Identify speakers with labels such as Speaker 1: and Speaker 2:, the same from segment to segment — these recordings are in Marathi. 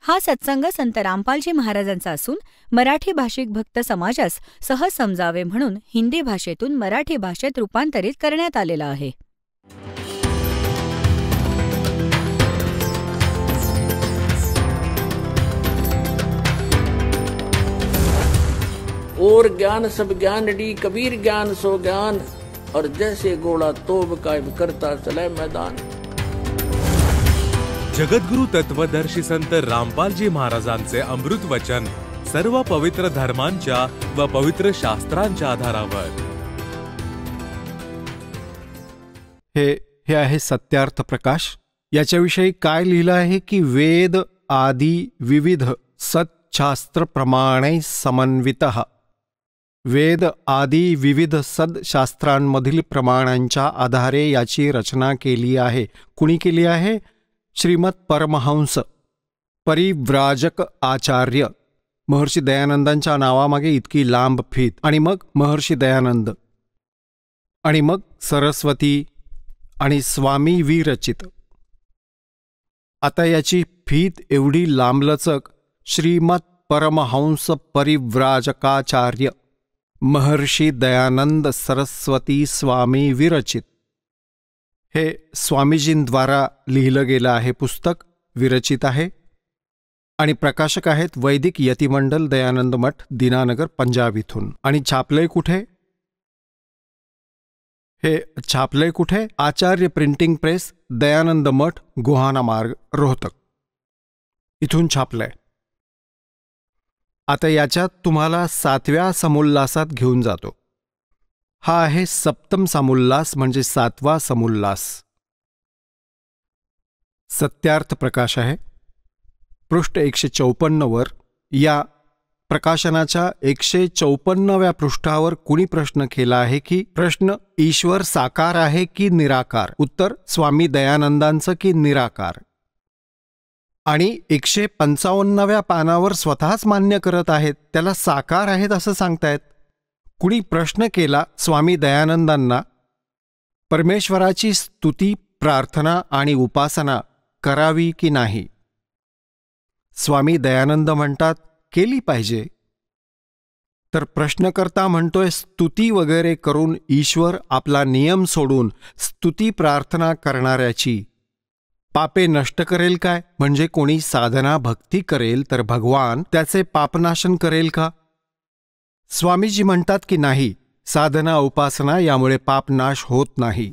Speaker 1: हा सत्संग संत रामपालजी महाराजांचा असून मराठी भाषिक भक्त समाजास सहज समजावे म्हणून हिंदी भाषेतून मराठी भाषेत रूपांतरित करण्यात आलेला आहे.
Speaker 2: और ज्ञान सब ज्ञान डी कबीर ज्ञान सो ज्ञान और जैसे घोड़ा तोब कायम करता चले मैदान.
Speaker 3: जगद्गुरु तत्वदर्शी संत रामपालजी महाराजांचे अमृत वचन सर्व पवित्र धर्मांच्या व पवित्र शास्त्रांच्या आधारावर.
Speaker 4: हे आहे सत्यार्थ प्रकाश. याच्याविषयी काय लिहिलं आहे की वेद आदी विविध सत्शास्त्र प्रमाणे समन्वितः. वेद आदी विविध सदशास्त्रांमधील प्रमाणांच्या आधारे याची रचना केली आहे. कुणी केली आहे? श्रीमद परमहंस परिव्राजक आचार्य. महर्षी दयानंदांच्या नावामागे इतकी लांब फीत, आणि मग महर्षी दयानंद, आणि मग सरस्वती आणि स्वामी विरचित. आता याची फीत एवढी लांबलचक श्रीमद परमहंस परिव्राजकाचार्य महर्षी दयानंद सरस्वती स्वामी विरचित हे स्वामीजींद्वारा लिहिलं गेलं आहे पुस्तक. विरचित आहे आणि प्रकाशक आहेत वैदिक यतिमंडल दयानंद मठ, दीनानगर, पंजाब इथून. आणि छापलंय कुठे? हे छापलंय कुठे? आचार्य प्रिंटिंग प्रेस, दयानंद मठ, गुहाना मार्ग, रोहतक इथून छापलंय. आता याच्यात तुम्हाला 7व्या समुल्लासात घेऊन जातो. हा आहे सप्तम समुल्लास, म्हणजे 7वा समुल्लास. सत्यार्थ प्रकाश आहे. पृष्ठ 154 वर. या प्रकाशनाच्या 154व्या पृष्ठावर कुणी प्रश्न केला आहे की प्रश्न ईश्वर साकार आहे की निराकार? उत्तर स्वामी दयानंदांचं की निराकार. आणि 155व्या पानावर स्वतःच मान्य करत आहेत, त्याला साकार आहेत असं सांगतायत. कुणी प्रश्न केला स्वामी दयानंदांना, परमेश्वराची स्तुती, प्रार्थना आणि उपासना करावी की नाही? स्वामी दयानंद म्हणतात केली पाहिजे. तर प्रश्नकर्ता म्हणतोय स्तुती वगैरे करून ईश्वर आपला नियम सोडून स्तुती प्रार्थना करणाऱ्याची पापे नष्ट करेल काय? म्हणजे कोणी साधना भक्ती करेल तर भगवान त्याचे पापनाशन करेल का? स्वामीजी म्हणतात की नाही, साधना उपासना यामुळे पापनाश होत नाही.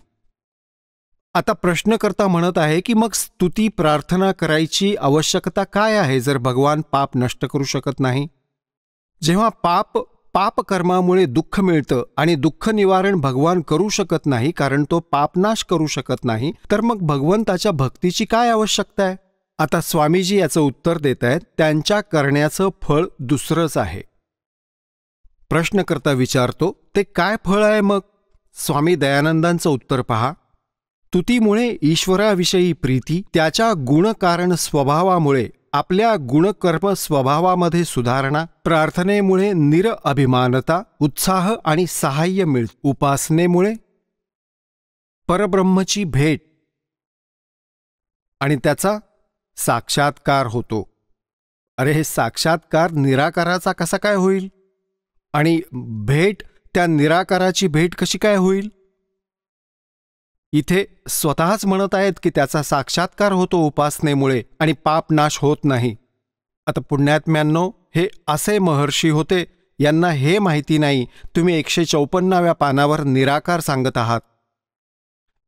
Speaker 4: आता प्रश्नकर्ता म्हणत आहे की मग स्तुती प्रार्थना करायची आवश्यकता काय आहे जर भगवान पाप नष्ट करू शकत नाही? जेव्हा पापकर्मामुळे दुःख मिळतं आणि दुःख निवारण भगवान करू शकत नाही कारण तो पापनाश करू शकत नाही, तर मग भगवंताच्या भक्तीची काय आवश्यकता आहे? आता स्वामीजी याचं उत्तर देत आहेत, त्यांच्या करण्याचं फळ दुसरंच आहे. प्रश्नकर्ता विचारतो ते काय फळ आहे मग? स्वामी दयानंदांचं उत्तर पहा. स्तुतीमुळे ईश्वराविषयी प्रीती, त्याच्या गुणकारण स्वभावामुळे आपल्या गुणकर्म स्वभावामध्ये सुधारणा, प्रार्थनेमुळे निरअभिमानता, उत्साह आणि सहाय्य मिळते, उपासनेमुळे परब्रह्मची भेट आणि त्याचा साक्षात्कार होतो. अरे हे साक्षात्कार निराकाराचा कसा काय होईल? आणि भेट, त्या निराकाराची भेट कशी काय होईल? इथे स्वतःच म्हणत आहेत की त्याचा साक्षात्कार होतो उपासनेमुळे आणि पाप नाश होत नाही. आता पुण्यात्म्यांनो, हे असे महर्षी होते, यांना हे माहिती नाही. तुम्ही 154व्या पानावर निराकार सांगत आहात,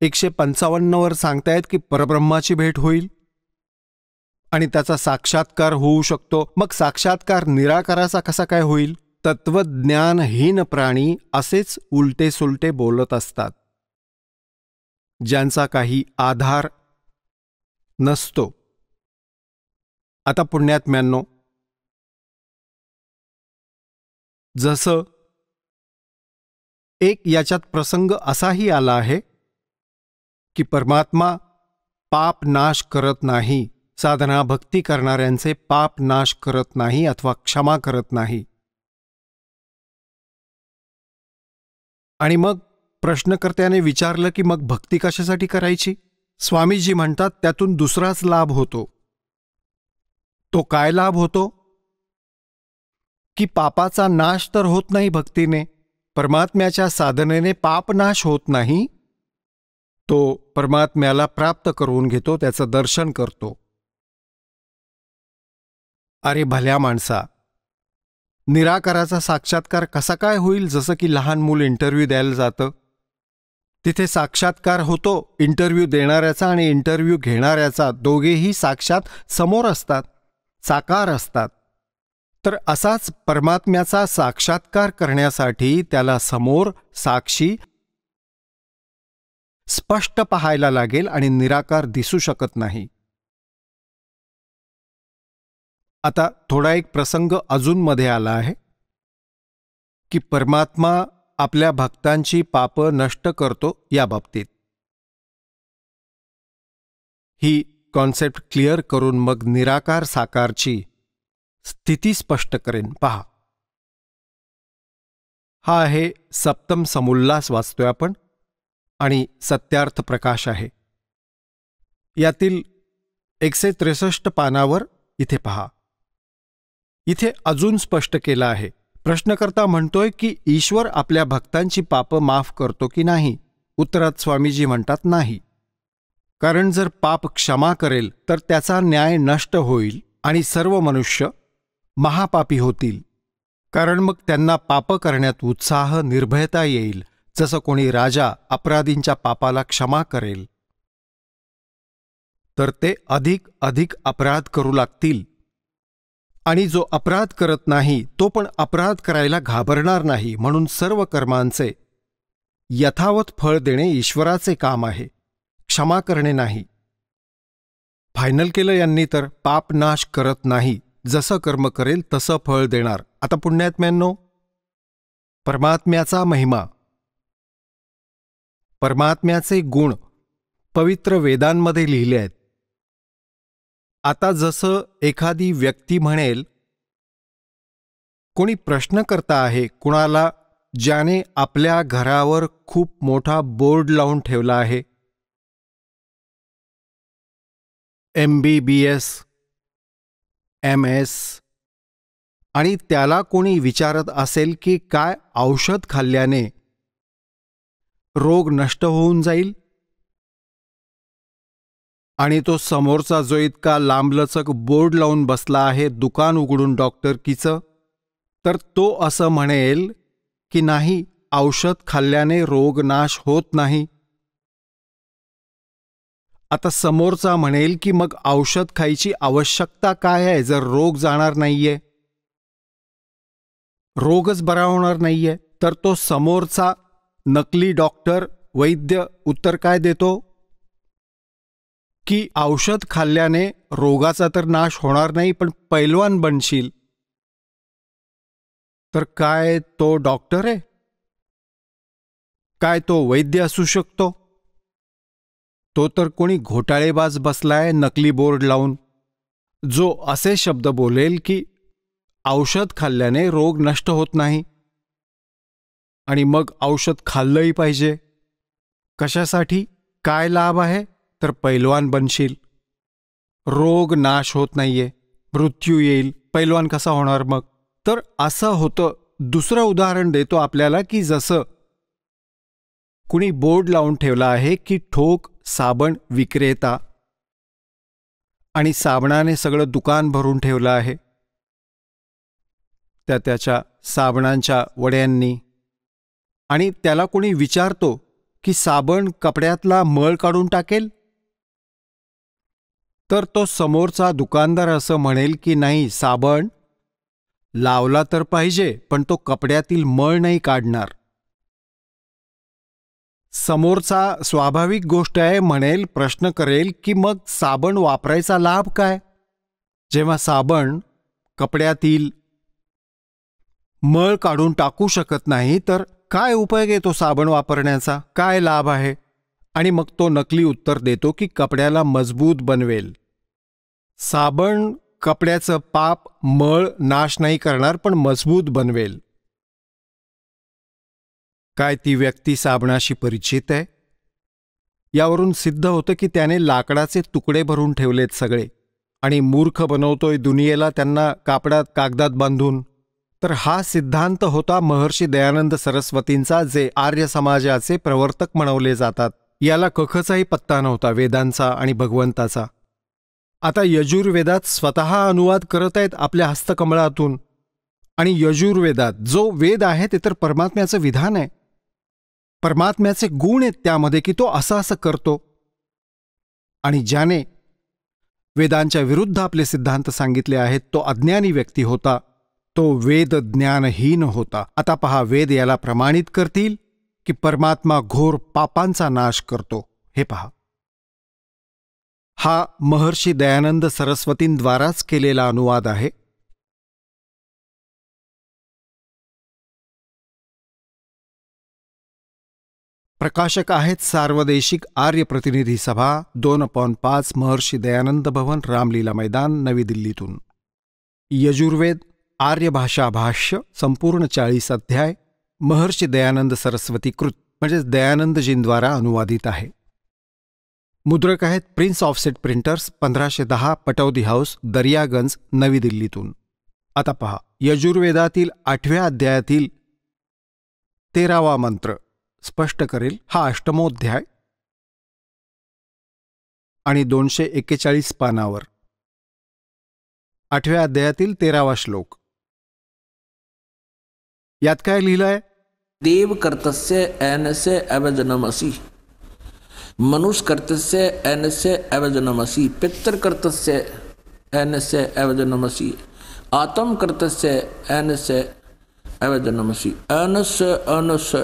Speaker 4: 155वर सांगतायत की परब्रह्माची भेट होईल आणि त्याचा साक्षात्कार होऊ शकतो. मग साक्षात्कार निराकाराचा कसा काय होईल? तत्वज्ञानहीन प्राणी असेच उलटे सुलटे बोलत असतात, ज्यांचा काही आधार नसतो. आता पुण्यात्म्यांनो, जसं एक याच्यात प्रसंग असाही आला आहे की परमात्मा पाप नाश करत नाही, साधना भक्ती करणाऱ्यांचे पाप नाश करत नाही अथवा क्षमा करत नाही. आणि मग प्रश्नकर्त्याने विचारलं की मग भक्ती कशासाठी करायची? स्वामीजी म्हणतात त्यातून दुसराच लाभ होतो. तो काय लाभ होतो? की पापाचा नाश तर होत नाही भक्तीने, परमात्म्याच्या साधनेने पाप नाश होत नाही. तो परमात्म्याला प्राप्त करून घेतो, त्याचं दर्शन करतो. अरे भल्या माणसा, निराकाराचा साक्षात्कार कसा काय होईल? जसं की लहान मूल इंटरव्ह्यू द्यायला जातं, तिथे साक्षात्कार होतो इंटरव्ह्यू देणाऱ्याचा आणि इंटरव्ह्यू घेणाऱ्याचा. दोघेही साक्षात समोर असतात, साकार असतात. तर असाच परमात्म्याचा साक्षात्कार करण्यासाठी त्याला समोर साक्षी स्पष्ट पाहायला लागेल आणि निराकार दिसू शकत नाही. आता थोडा एक प्रसंग अजून मध्ये आला आहे की परमात्मा आपल्या भक्तांची पापं नष्ट करतो या बाबतीत. ही कॉन्सेप्ट क्लिअर करून मग निराकार साकारची स्थिती स्पष्ट करेन. पहा, हा आहे सप्तम समुल्लास वाचतोय आपण आणि सत्यार्थ प्रकाश आहे. यातील 163 पानावर इथे पहा. इथे अजून स्पष्ट केलं आहे. प्रश्नकर्ता म्हणतोय की ईश्वर आपल्या भक्तांची पापं माफ करतो की नाही? उत्तरात स्वामीजी म्हणतात नाही. कारण जर पाप क्षमा करेल तर त्याचा न्याय नष्ट होईल आणि सर्व मनुष्य महापापी होतील. कारण मग त्यांना पाप करण्यात उत्साह, निर्भयता येईल. जसं कोणी राजा अपराधींच्या पापाला क्षमा करेल तर ते अधिक अधिक अपराध करू लागतील. आणि जो अपराध करत नाही तो पण अपराध करायला घाबरणार नाही. म्हणून सर्व कर्मांचे यथावत फळ देणे ईश्वराचे काम आहे, क्षमा करणे नाही. फायनल केलं यांनी तर पाप नाश करत नाही, जसं कर्म करेल तसं फळ देणार. आता पुण्यात्म्यांनो, परमात्म्याचा महिमा, परमात्म्याचे गुण पवित्र वेदांमध्ये लिहिले आहेत. आता जसं एखादी व्यक्ती म्हणेल, कोणी प्रश्न करता आहे कुणाला ज्याने आपल्या घरावर खूप मोठा बोर्ड लावून ठेवला आहे, MBBS, MS, आणि त्याला कोणी विचारत असेल की काय औषध खाल्ल्याने रोग नष्ट होऊन जाईल, आणि तो समोरचा जो इतका लांबलचक बोर्ड लावून बसला आहे दुकान उघडून डॉक्टरकीचं, तर तो असं म्हणेल की नाही, औषध खाल्ल्याने रोग नाश होत नाही. आता समोरचा म्हणेल की मग औषध खायची आवश्यकता काय आहे जर रोग जाणार नाहीये, रोगच बरा होणार नाहीये? तर तो समोरचा नकली डॉक्टर, वैद्य उत्तर काय देतो की औषध खाल्ल्याने रोगाचा तर नाश होणार नाही पण पैलवान बनशील. तर काय तो डॉक्टर आहे? काय तो वैद्य असू शकतो? तो तर कोणी घोटाळेबाज बसलाय नकली बोर्ड लावून, जो असे शब्द बोलेल की औषध खाल्ल्याने रोग नष्ट होत नाही आणि मग औषध खाल्लंही पाहिजे. कशासाठी? काय लाभ आहे? तर पैलवान बनशील. रोग नाश होत नाहीये, मृत्यू येईल, पैलवान कसा होणार मग? तर असं होतं. दुसरं उदाहरण देतो आपल्याला की जसं कुणी बोर्ड लावून ठेवला आहे की ठोक साबण विक्रेता, आणि साबणाने सगळं दुकान भरून ठेवलं आहे त्याच्या साबणांच्या वड्यांनी, आणि त्याला कोणी विचारतो की साबण कपड्यातला मळ काढून टाकेल, तर तो समोरचा दुकानदार असं म्हणेल की नाही, साबण लावला तर पाहिजे पण तो कपड्यातील मळ नाही काढणार. समोरचा स्वाभाविक गोष्ट आहे म्हणेल, प्रश्न करेल की मग साबण वापरायचा लाभ काय? जेव्हा साबण कपड्यातील मळ काढून टाकू शकत नाही तर काय उपयोग आहे तो साबण वापरण्याचा? काय लाभ आहे? आणि मग तो नकली उत्तर देतो की कपड्याला मजबूत बनवेल. साबण कपड्याचं पाप, मळ नाश नाही करणार पण मजबूत बनवेल. काय ती व्यक्ती साबणाशी परिचित आहे? यावरून सिद्ध होतं की त्याने लाकडाचे तुकडे भरून ठेवलेत सगळे, आणि मूर्ख बनवतोय दुनियेला त्यांना कागदात बांधून. तर हा सिद्धांत होता महर्षी दयानंद सरस्वतींचा, जे आर्य समाजाचे प्रवर्तक म्हणवले जातात. याला कखचाही पत्ता नव्हता वेदांचा आणि भगवंताचा. आता यजुर्वेदात स्वतः अनुवाद करत आहेत आपल्या हस्तकमळातून. आणि यजुर्वेदात जो वेद आहे ते तर परमात्म्याचं विधान आहे, परमात्म्याचे गुण आहेत त्यामध्ये की तो असं करतो. आणि ज्याने वेदांच्या विरुद्ध आपले सिद्धांत सांगितले आहेत तो अज्ञानी व्यक्ती होता, तो वेद ज्ञानहीन होता. आता पहा, वेद याला प्रमाणित करतील की परमात्मा घोर पापांचा नाश करतो. हे पहा, हा महर्षी दयानंद सरस्वतींद्वाराच केलेला अनुवाद आहे. प्रकाशक आहेत सार्वदेशिक आर्य प्रतिनिधी सभा 2/5 महर्षी दयानंद भवन, रामलीला मैदान, नवी दिल्लीतून. यजुर्वेद आर्य भाषा भाष्य संपूर्ण 40 अध्याय महर्षी दयानंद सरस्वती कृत म्हणजेच दयानंदजींद्वारा अनुवादित आहे. मुद्रक आहेत prince offset printers, 1510 Pataudi house, Daryaganj, नवी दिल्लीतून. आता पहा, यजुर्वेदातील 8व्या अध्यायातील 13वा मंत्र स्पष्ट करेल. हा 8मोध्याय आणि 241 पानावर 8व्या अध्यायातील 13वा श्लोक. यात काय लिहिलंय?
Speaker 2: देव कर्तस्य ऐनस्य अवजनमसि, मनुष्य कर्तस्य ऐनस्य अवजनमसि, पितृ कर्तस्य ऐनस्य अवजनमसि, आत्म कर्तस्य ऐनस्य अवजनमसि. ऐनस्य ऐनस्य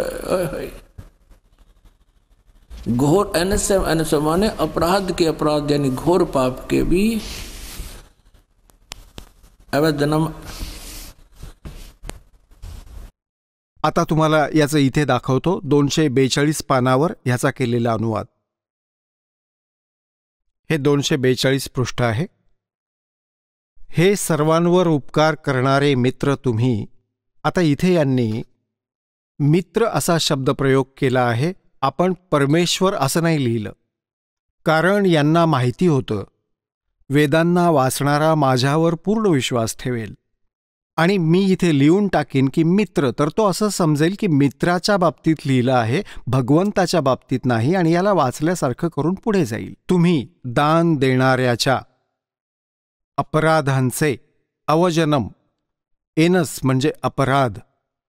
Speaker 2: घोर, ऐनस्य माने अपराध के अपराध यानी घोर पाप के भी अवजनम.
Speaker 4: आता तुम्हाला याचं इथे दाखवतो 242 पानावर ह्याचा केलेला अनुवाद. हे 242 पृष्ठ आहे. हे सर्वांवर उपकार करणारे मित्र तुम्ही. आता इथे यांनी मित्र असा शब्दप्रयोग केला आहे. आपण परमेश्वर असं नाही लिहिलं, कारण यांना माहिती होतं वेदांना वाचणारा माझ्यावर पूर्ण विश्वास ठेवेल आणि मी इथे लिहून टाकीन की मित्र, तर तो असं समजेल की मित्राच्या बाबतीत लिहिलं आहे, भगवंताच्या बाबतीत नाही, आणि याला वाचल्यासारखं करून पुढे जाईल. तुम्ही दान देणाऱ्याच्या अपराधांचे अवजनम, एनस म्हणजे अपराध,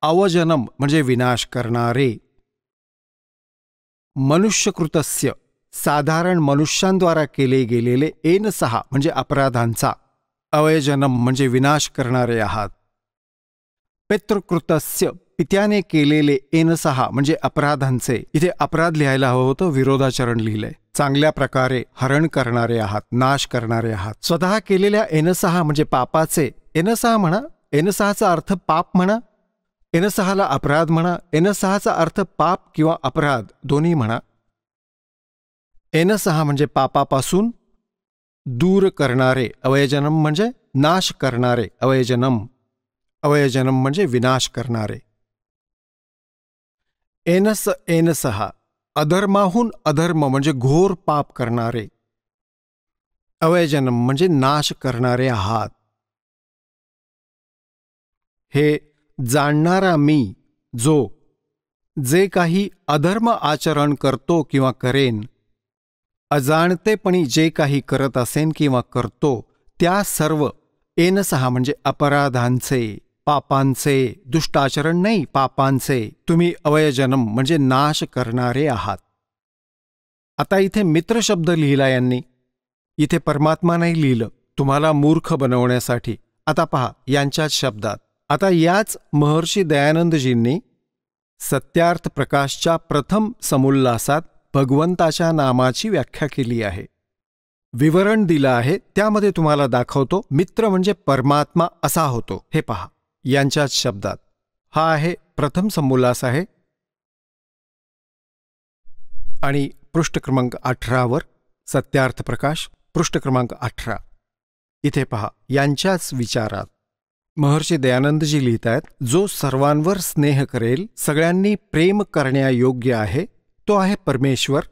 Speaker 4: अवजनम म्हणजे विनाश करणारे, मनुष्यकृतस्य साधारण मनुष्यांद्वारा केले गेलेले, एनसहा म्हणजे अपराधांचा, अवयजनम म्हणजे विनाश करणारे आहात. पितृकृतस्य पित्याने केलेले, एनसहा म्हणजे अपराधांचे. इथे अपराध लिहायला हवं होतं, विरोधाचरण लिहिलंय. चांगल्या प्रकारे हरण करणारे आहात, नाश करणारे आहात. स्वतः केलेल्या एनसहा म्हणजे पापाचे, एनसहा म्हणा, एनसहाचा अर्थ पाप म्हणा, एनसहाला अपराध म्हणा, एनसहाचा अर्थ पाप किंवा अपराध दोन्ही म्हणा. एनसहा म्हणजे पापापासून दूर करणारे, अवयजनम म्हणजे नाश करणारे, अवयजनम, अवयजनम म्हणजे विनाश करणारे. एनस, एनसहा अधर्माहून अधर्म म्हणजे घोर पाप करणारे, अवयजनम म्हणजे नाश करणारे आहात. हे जाणणारा मी, जो जे काही अधर्म आचरण करतो किंवा करेन, अजाणतेपणी जे काही करत असेन किंवा करतो, त्या सर्व एनसहा म्हणजे अपराधांचे, पापांचे, दुष्टाचरण नाही पापांचे तुम्ही अवयजनम म्हणजे नाश करणारे आहात. आता इथे मित्र शब्द लिहिला यांनी, इथे परमात्मा नाही लिहिलं तुम्हाला मूर्ख बनवण्यासाठी. आता पहा यांच्याच शब्दात. आता याच महर्षी दयानंदजींनी सत्यार्थ प्रकाशच्या प्रथम समुल्लासात भगवंताच्या नामाची व्याख्या केली आहे, विवरण दिलं आहे. त्यामध्ये तुम्हाला दाखवतो मित्र म्हणजे परमात्मा असा होतो. हे पहा यांच्याच शब्दात. हा आहे प्रथम समुल्लास आहे आणि पृष्ठ क्रमांक 18 सत्यार्थ प्रकाश, पृष्ठ क्रमांक 18. इथे पहा यांच्याच विचारात महर्षी दयानंदजी लिहित आहेत, जो सर्वांवर स्नेह करेल, सगळ्यांनी प्रेम करण्यायोग्य आहे, तो आहे परमेश्वर.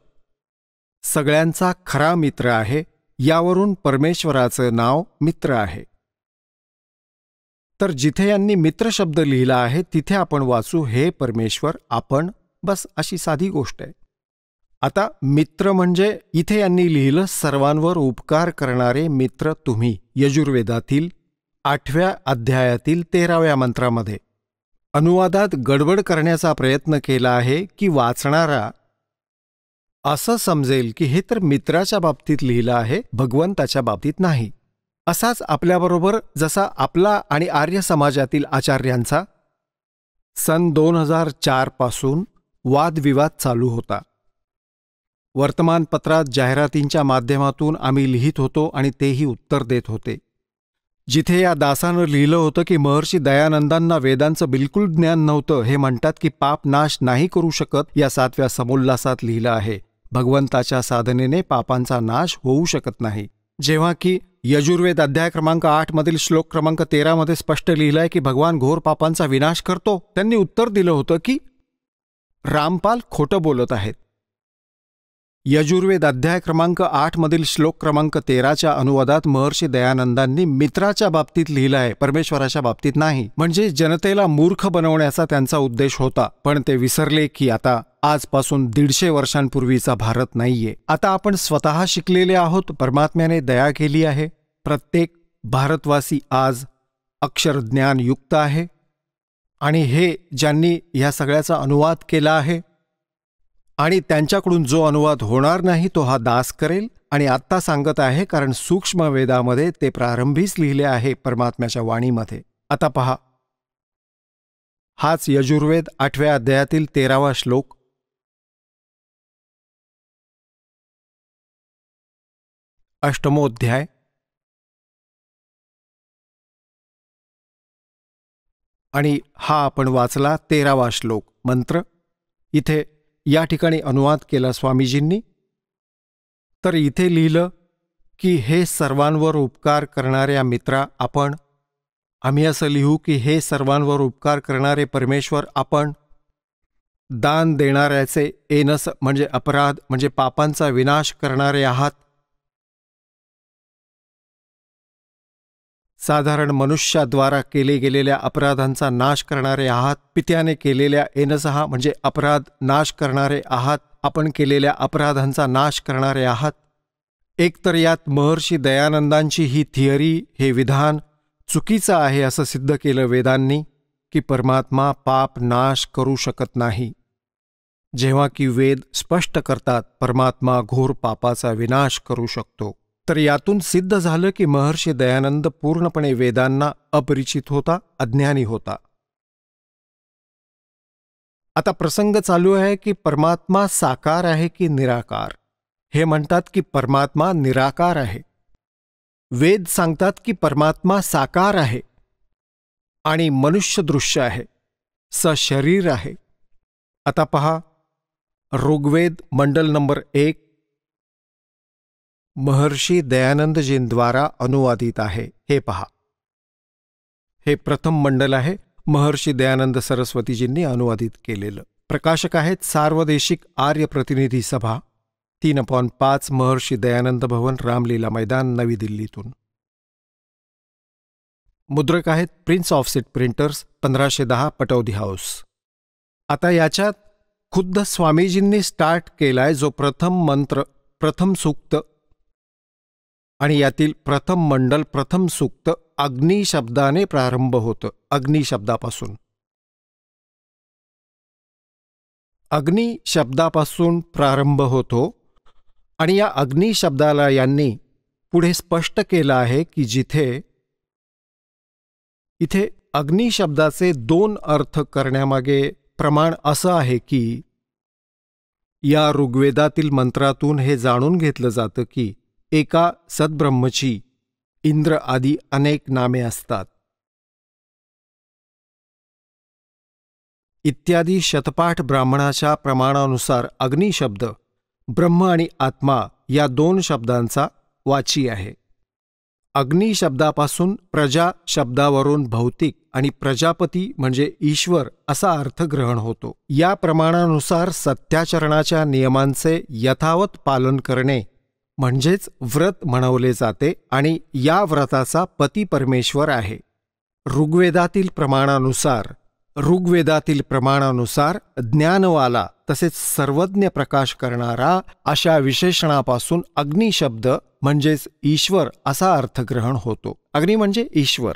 Speaker 4: सगळ्यांचा खरा मित्र आहे, यावरून परमेश्वराचं नाव मित्र आहे. तर जिथे यांनी मित्र शब्द लिहिला आहे तिथे आपण वाचू हे परमेश्वर आपण, बस अशी साधी गोष्ट आहे. आता मित्र म्हणजे इथे यांनी लिहिलं सर्वांवर उपकार करणारे मित्र तुम्ही, यजुर्वेदातील 8व्या अध्यायातील 13व्या मंत्रामध्ये. अनुवादात गडबड करण्याचा प्रयत्न केला आहे की वाचणारा असं समजेल की हे तर मित्राच्या बाबतीत लिहिलं आहे, भगवंताच्या बाबतीत नाही. असाच आपल्याबरोबर जसा आपला आणि आर्य समाजातील आचार्यांचा सन 2004 पासून वादविवाद चालू होता. वर्तमानपत्रात जाहिरातींच्या माध्यमातून आम्ही लिहित होतो आणि तेही उत्तर देत होते. जिथे या दासानं लिहिलं होतं की महर्षी दयानंदांना वेदांचं बिलकुल ज्ञान नव्हतं, हे म्हणतात की पाप नाश नाही करू शकत, या 7व्या समोल्लासात लिहिलं आहे भगवंताच्या साधनेने पापांचा नाश होऊ शकत नाही. जेव्हा की यजुर्वेद अध्याय क्रमांक 8 मधील श्लोक क्रमांक 13 मध्ये स्पष्ट लिहिलंय की भगवान घोर पापांचा विनाश करतो. त्यांनी उत्तर दिलं होतं की रामपाल खोटं बोलत आहेत. यजुर्वेद अध्याय क्रमांक 8 मधील श्लोक क्रमांक 13च्या अनुवादात महर्षी दयानंदांनी मित्राच्या बाबतीत लिहिलं आहे, परमेश्वराच्या बाबतीत नाही. म्हणजे जनतेला मूर्ख बनवण्याचा त्यांचा उद्देश होता. पण ते विसरले की आता आजपासून 150 वर्षांपूर्वीचा भारत नाहीये. आता आपण स्वतः शिकलेले आहोत. परमात्म्याने दया केली आहे. प्रत्येक भारतवासी आज अक्षरज्ञान युक्त आहे. आणि हे ज्यांनी ह्या सगळ्याचा अनुवाद केला आहे आणि त्यांच्याकडून जो अनुवाद होणार नाही तो हा दास करेल. आणि आत्ता सांगत आहे कारण सूक्ष्म वेदामध्ये ते प्रारंभीच लिहिले आहे परमात्म्याच्या वाणीमध्ये. आता पहा, हाच यजुर्वेद 8व्या अध्यायातील 13वा श्लोक. अष्टमोध्याय. आणि हा आपण वाचला 13वा श्लोक मंत्र. इथे या ठिकाणी अनुवाद केला स्वामीजींनी. तर इथे लिहिलं की हे सर्वांवर उपकार करणाऱ्या मित्रा आपण. आम्ही असं लिहू की हे सर्वांवर उपकार करणारे परमेश्वर आपण. दान देणाऱ्याचे एनस म्हणजे अपराध म्हणजे पापांचा विनाश करणारे आहात. साधारण मनुष्याद्वारा केले गेलेल्या अपराधांचा नाश करणारे आहात. पित्याने केलेल्या एनसहा म्हणजे अपराध नाश करणारे आहात. आपण केलेल्या अपराधांचा नाश करणारे आहात. एकतर यात महर्षी दयानंदांची ही थिअरी, हे विधान चुकीचं आहे असं सिद्ध केलं वेदांनी की परमात्मा पाप नाश करू शकत नाही, जेव्हा की वेद स्पष्ट करतात परमात्मा घोर पापाचा विनाश करू शकतो. तर यातून सिद्ध झालं की महर्षी दयानंद पूर्णपणे वेदांना अपरिचित होता, अज्ञानी होता. आता प्रसंग चालू आहे की परमात्मा साकार आहे की निराकार. हे म्हणतात की परमात्मा निराकार आहे. वेद सांगतात की परमात्मा साकार आहे आणि मनुष्य दृश्य आहे, सशरीर आहे. आता पहा, ऋग्वेद मंडल नंबर 1 महर्षी दयानंदजींद्वारा अनुवादित आहे. हे पहा, हे प्रथम मंडल आहे, महर्षी दयानंद सरस्वतीजींनी अनुवादित केलेलं. प्रकाशक आहेत सार्वदेशिक आर्य प्रतिनिधी सभा, 3/5 महर्षी दयानंद भवन, रामलीला मैदान, नवी दिल्लीतून. मुद्रक आहेत prince offset printers, 1510 Pataudi house. आता याच्यात खुद्द स्वामीजींनी स्टार्ट केलाय जो प्रथम मंत्र, प्रथम सूक्त आणि यातील प्रथम मंडल, प्रथम सूक्त अग्नी शब्दाने प्रारंभ होतं. अग्नी शब्दापासून, अग्नी शब्दापासून प्रारंभ होतो. आणि या अग्नी शब्दाला यांनी पुढे स्पष्ट केलं आहे की इथे अग्नी शब्दाचे 2 अर्थ करण्यामागे प्रमाण असं आहे की या ऋग्वेदातील मंत्रातून हे जाणून घेतलं जातं की एका सद्ब्रह्मची इंद्र आदी अनेक नामे असतात. इत्यादी शतपाठ ब्राह्मणाच्या प्रमाणानुसार अग्नी शब्द ब्रह्म आणि आत्मा या 2 शब्दांचा वाची आहे. अग्नी शब्दापासून प्रजा शब्दावरून भौतिक आणि प्रजापती म्हणजे ईश्वर असा अर्थ ग्रहण होतो. या प्रमाणानुसार सत्याचरणाच्या नियमांचे यथावत पालन करणे म्हणजेच व्रत म्हणवले जाते आणि या व्रताचा पती परमेश्वर आहे. ऋग्वेदातील प्रमाणानुसार ज्ञानवाला तसेच सर्वज्ञ प्रकाश करणारा अशा विशेषणापासून अग्नी शब्द म्हणजेच ईश्वर असा अर्थग्रहण होतो. अग्नी म्हणजे ईश्वर.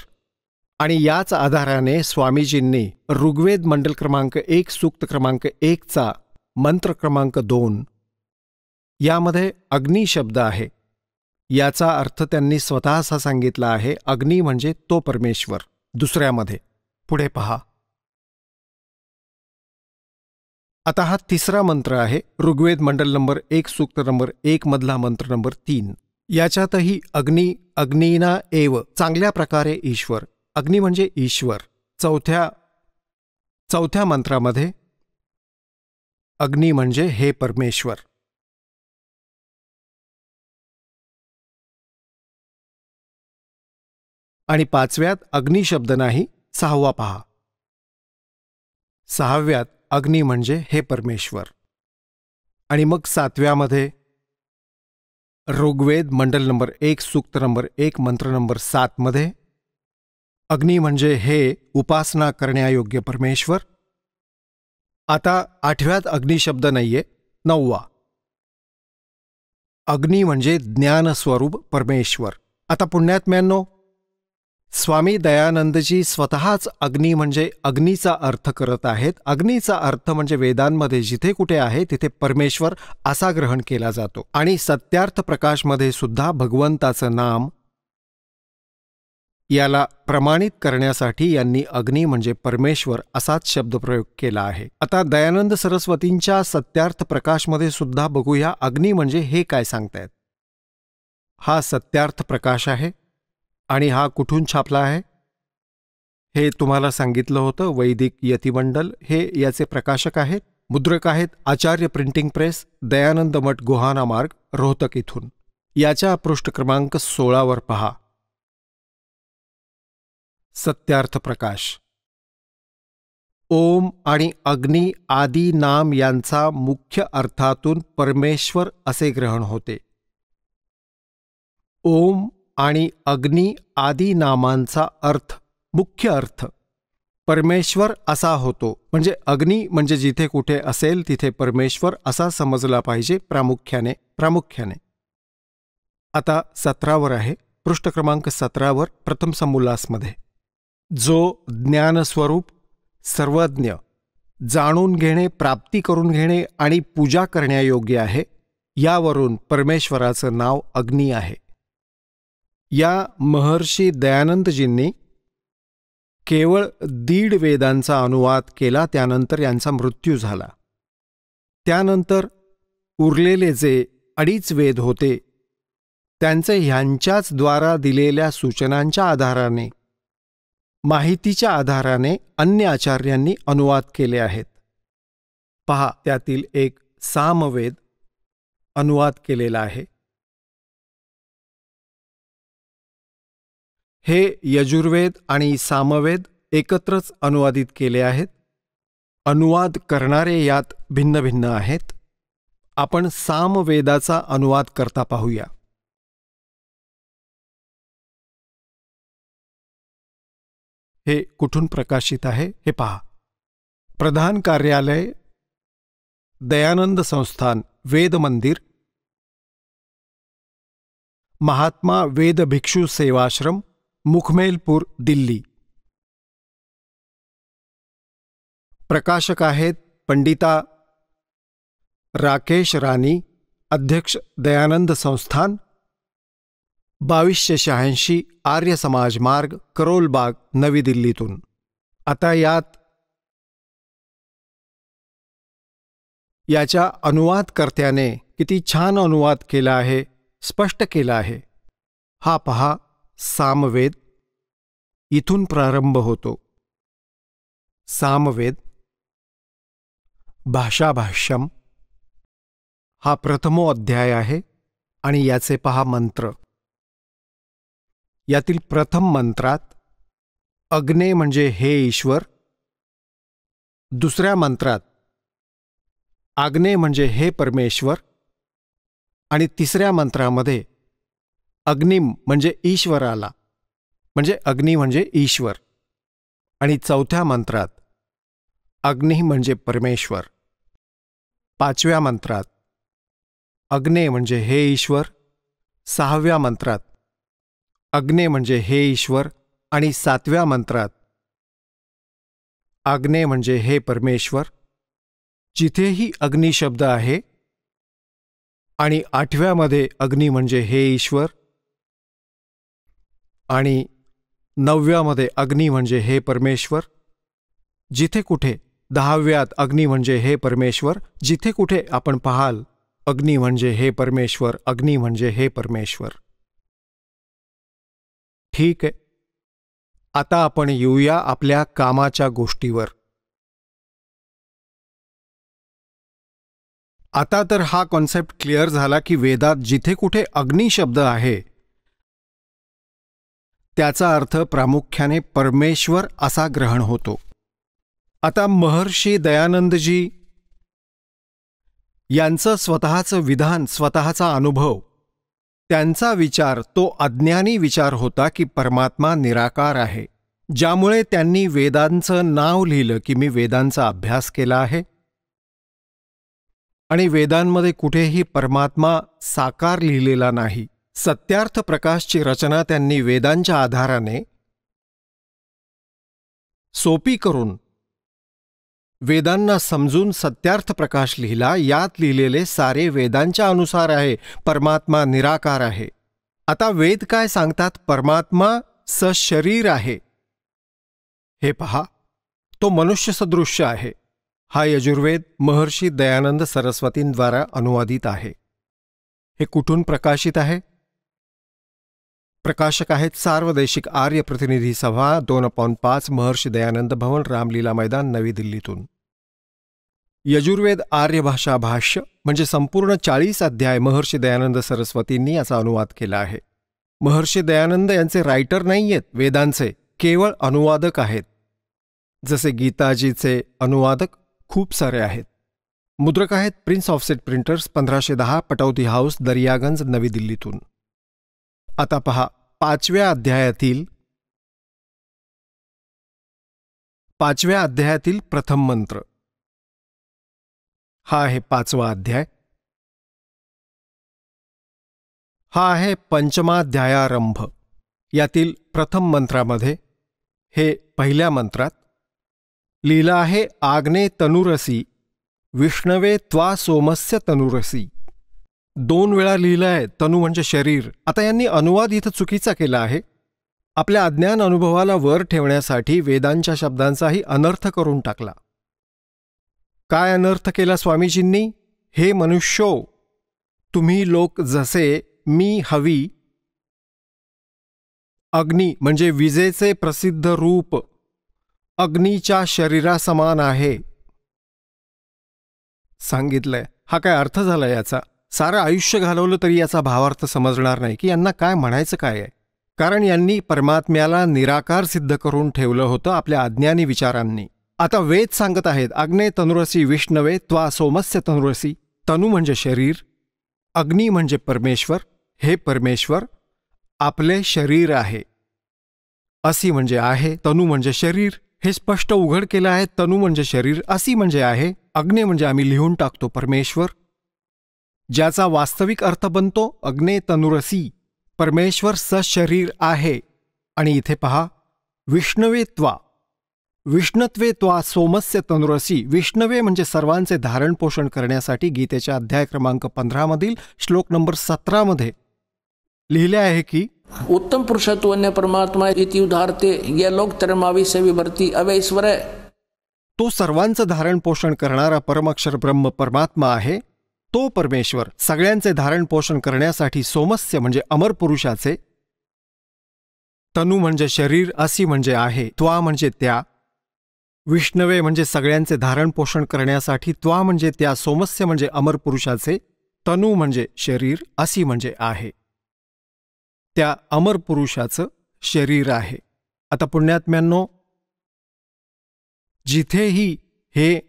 Speaker 4: आणि याच आधाराने स्वामीजींनी ऋग्वेद मंडल क्रमांक 1 सूक्त क्रमांक 1चा मंत्र क्रमांक 2 यामध्ये अग्नी शब्द आहे. याचा अर्थ त्यांनी स्वतः असा सांगितला आहे, अग्नी म्हणजे तो परमेश्वर. दुसऱ्यामध्ये पुढे पहा. आता हा तिसरा मंत्र आहे, ऋग्वेद मंडल नंबर 1 सूक्त नंबर 1 मधला मंत्र नंबर 3. याच्यातही अग्नी, अग्नीना एव, चांगल्या प्रकारे ईश्वर. अग्नी म्हणजे ईश्वर. चौथ्या मंत्रामध्ये अग्नी म्हणजे हे परमेश्वर. आणि 5व्यात अग्नी शब्द नाही, 6वा पहा. 6व्यात अग्नी म्हणजे हे परमेश्वर. आणि मग 7व्यामध्ये ऋग्वेद मंडल नंबर 1 सूक्त नंबर 1 मंत्र नंबर 7 मध्ये अग्नी म्हणजे हे उपासना करण्यायोग्य परमेश्वर. आता 8व्यात अग्नी शब्द नाहीये, 9वा अग्नी म्हणजे ज्ञानस्वरूप परमेश्वर. आता पुण्यात्म्यांनो, स्वामी दयानंदजी स्वतःच अग्नी म्हणजे अग्नीचा अर्थ करत आहेत. अग्नीचा अर्थ म्हणजे वेदांमध्ये जिथे कुठे आहे तिथे परमेश्वर असा ग्रहण केला जातो. आणि सत्यार्थ प्रकाशमध्ये सुद्धा भगवंताचं नाम याला प्रमाणित करण्यासाठी यांनी अग्नी म्हणजे परमेश्वर असाच शब्दप्रयोग केला आहे. आता दयानंद सरस्वतींच्या सत्यार्थ प्रकाशमध्ये सुद्धा बघूया अग्नी म्हणजे हे काय सांगतायत. हा सत्यार्थ प्रकाश आहे आणि हा कुठून छापला आहे हे तुम्हाला सांगितलं होतं. वैदिक यतिमंडल हे याचे प्रकाशक आहेत. मुद्रक आहेत आचार्य प्रिंटिंग प्रेस, दयानंद मठ गोहाना मार्ग, रोहतक इथून. याच्या पृष्ठ क्रमांक 16 पहा. सत्यार्थ प्रकाश. ओम आणि अग्नी आदी नाम यांचा मुख्य अर्थातून परमेश्वर असे ग्रहण होते. ओम आणि अग्नी आदी नामांचा अर्थ, मुख्य अर्थ परमेश्वर असा होतो. म्हणजे अग्नी म्हणजे जिथे कुठे असेल तिथे परमेश्वर असा समजला पाहिजे प्रामुख्याने. आता 17 आहे, पृष्ठ क्रमांक 17 प्रथम समोल्लासमध्ये. जो ज्ञानस्वरूप, सर्वज्ञ, जाणून घेणे, प्राप्ती करून घेणे आणि पूजा करण्यायोग्य आहे, यावरून परमेश्वराचं नाव अग्नी आहे. या महर्षी दयानंदजींनी केवळ 1.5 वेदांचा अनुवाद केला. त्यानंतर यांचा मृत्यू झाला. त्यानंतर उरलेले जे 2.5 वेद होते त्यांचे ह्यांच्याच द्वारा दिलेल्या सूचनांच्या आधाराने, माहितीच्या आधाराने अन्य आचार्यांनी अनुवाद केले आहेत. पहा, त्यातील एक सामवेद अनुवाद केलेला आहे. हे यजुर्वेद आणि सामवेद एकत्रच अनुवादित केले आहेत. अनुवाद करणारे यात भिन्न भिन्न आहेत. आपण सामवेदाचा अनुवाद करता पाहूया. हे कुठून प्रकाशित आहे हे पहा. प्रधान कार्यालय दयानंद संस्थान, वेद मंदिर, महात्मा वेद भिक्षू सेवाश्रम, मुखमेलपूर, दिल्ली. प्रकाशक आहेत पंडिता राकेश राणी, अध्यक्ष दयानंद संस्थान, 2286 आर्य समाज मार्ग, करोलबाग, नवी दिल्लीतून. आता याच्या अनुवादकर्त्याने किती छान अनुवाद केला आहे, स्पष्ट केला आहे. हा पहा, सामवेद इथून प्रारंभ होतो. सामवेद भाषाभाष्यम हा प्रथमो अध्याय आहे आणि याचे पहा मंत्र. यातील प्रथम मंत्रात अग्ने म्हणजे हे ईश्वर, दुसऱ्या मंत्रात आग्ने म्हणजे हे परमेश्वर, आणि तिसऱ्या मंत्रामध्ये अग्निम म्हणजे ईश्वराला, म्हणजे अग्नी म्हणजे ईश्वर, आणि चौथ्या मंत्रात अग्नी म्हणजे परमेश्वर, पाचव्या मंत्रात अग्ने म्हणजे हे ईश्वर, सहाव्या मंत्रात अग्ने म्हणजे हे ईश्वर, आणि सातव्या मंत्रात अग्ने म्हणजे हे परमेश्वर. जिथेही अग्नी शब्द आहे, आणि आठव्यामध्ये अग्नी म्हणजे हे ईश्वर, आणि नवव्यामध्ये अग्नी म्हणजे हे परमेश्वर. जिथे कुठे 10व्यात अग्नी म्हणजे हे परमेश्वर, जिथे कुठे आपण पाहाल अग्नी म्हणजे हे परमेश्वर, अग्नी म्हणजे हे परमेश्वर. ठीक आहे, आता आपण येऊया आपल्या कामाच्या गोष्टीवर. आता तर हा कॉन्सेप्ट क्लिअर झाला की वेदात जिथे कुठे अग्नी शब्द आहे त्याचा अर्थ प्रामुख्याने परमेश्वर असा ग्रहण होतो. आता महर्षी दयानंदजी यांचं स्वतःचं विधान, स्वतःचा अनुभव, त्यांचा विचार तो अज्ञानी विचार होता की परमात्मा निराकार आहे, ज्यामुळे त्यांनी वेदांचं नाव लिहिलं की मी वेदांचा अभ्यास केला आहे आणि वेदांमध्ये कुठेही परमात्मा साकार लिहिलेला नाही. सत्यार्थ प्रकाशची रचना त्यांनी वेदांच्या आधाराने सोपी करून वेदांना समजून सत्यार्थ प्रकाश लिहिला. यात लिहिलेले सारे वेदांच्या अनुसार आहे, परमात्मा निराकार आहे. आता वेद काय सांगतात? परमात्मा सशरीर आहे. हे पहा, तो मनुष्य सदृश्य आहे. हा यजुर्वेद महर्षी दयानंद सरस्वतींद्वारा अनुवादित आहे. हे कुठून प्रकाशित आहे? प्रकाशक आहेत सार्वदेशिक आर्य प्रतिनिधी सभा 2/5 महर्षी दयानंद भवन, रामलीला मैदान, नवी दिल्लीतून. यजुर्वेद आर्य भाषा भाष्य म्हणजे संपूर्ण 40 अध्याय महर्षी दयानंद सरस्वतींनी याचा अनुवाद केला आहे. महर्षी दयानंद यांचे रायटर नाहीयेत वेदांचे, केवळ अनुवादक आहेत. जसे गीताजीचे अनुवादक खूप सारे आहेत. मुद्रक आहेत prince offset printers, 1510, Pataudi house, Daryaganj, नवी दिल्लीतून. आता पहा, 5व्या अध्यायातील प्रथम मंत्र. हा आहे 5वा अध्याय. हा आहे पंचमाध्यायारंभ. यातील प्रथम मंत्रामध्ये हे पहिल्या मंत्रात लिहिलं आहे, आग्ने तनुरसी विष्णवे त्वा सोमस्य तनुरसी. 2 वेळा लिहिलं आहे तनु म्हणजे शरीर. आता यांनी अनुवाद इथं चुकीचा केला आहे. आपल्या अज्ञान अनुभवाला वर ठेवण्यासाठी वेदांच्या शब्दांचाही अनर्थ करून टाकला. काय अनर्थ केला स्वामीजींनी? हे मनुष्यो, तुम्ही लोक जसे मी हवी अग्नी म्हणजे विजेचे प्रसिद्ध रूप अग्नीच्या शरीरासमान आहे सांगितलंय. हा काय अर्थ झाला याचा? सारं आयुष्य घालवलं तरी याचा भावार्थ समजणार नाही की यांना काय म्हणायचं काय आहे. कारण यांनी परमात्म्याला निराकार सिद्ध करून ठेवलं होतं आपल्या अज्ञानी विचारांनी. आता वेद सांगत आहेत, अग्ने तनुरसी विष्णवे त्वा सोमस्य तनुरसी. तनु म्हणजे शरीर, अग्नी म्हणजे परमेश्वर. हे परमेश्वर आपले शरीर आहे. असी म्हणजे आहे, तनु म्हणजे शरीर. हे स्पष्ट उघड केलं आहे. तनु म्हणजे शरीर, असी म्हणजे आहे, अग्ने म्हणजे आम्ही लिहून टाकतो परमेश्वर, ज्याचा वास्तविक अर्थ बनतो अग्ने तनुरसी, परमेश्वर सशरीर आहे. आणि इथे पहा, विष्णवे त्वा, विष्णत्वे त्वा सोमस्य तनुरसी. विष्णवे म्हणजे सर्वांचे धारण पोषण करण्यासाठी गीतेच्या अध्याय क्रमांक 15 मधील श्लोक नंबर 17 मध्ये लिहिले आहे की
Speaker 2: उत्तम पुरुषत्व अन्य परमात्मा इति उदाहरते या लोक तरमावी से विभरती अवैश्वर.
Speaker 4: तो सर्वांचं धारण पोषण करणारा परमक्षर ब्रह्म परमात्मा आहे. तो परमेश्वर सगळ्यांचे धारण पोषण करण्यासाठी सोमस्य म्हणजे अमर पुरुषाचे, तनु म्हणजे शरीर, असी म्हणजे आहे, त्वा म्हणजे त्या, विष्णवे म्हणजे सगळ्यांचे धारण पोषण करण्यासाठी, त्वा म्हणजे त्या, सोमस्य म्हणजे अमर पुरुषाचे, तनु म्हणजे शरीर, असी म्हणजे आहे, त्या अमर पुरुषाचं शरीर आहे. आता पुण्यात्म्यांनो, जिथेही हे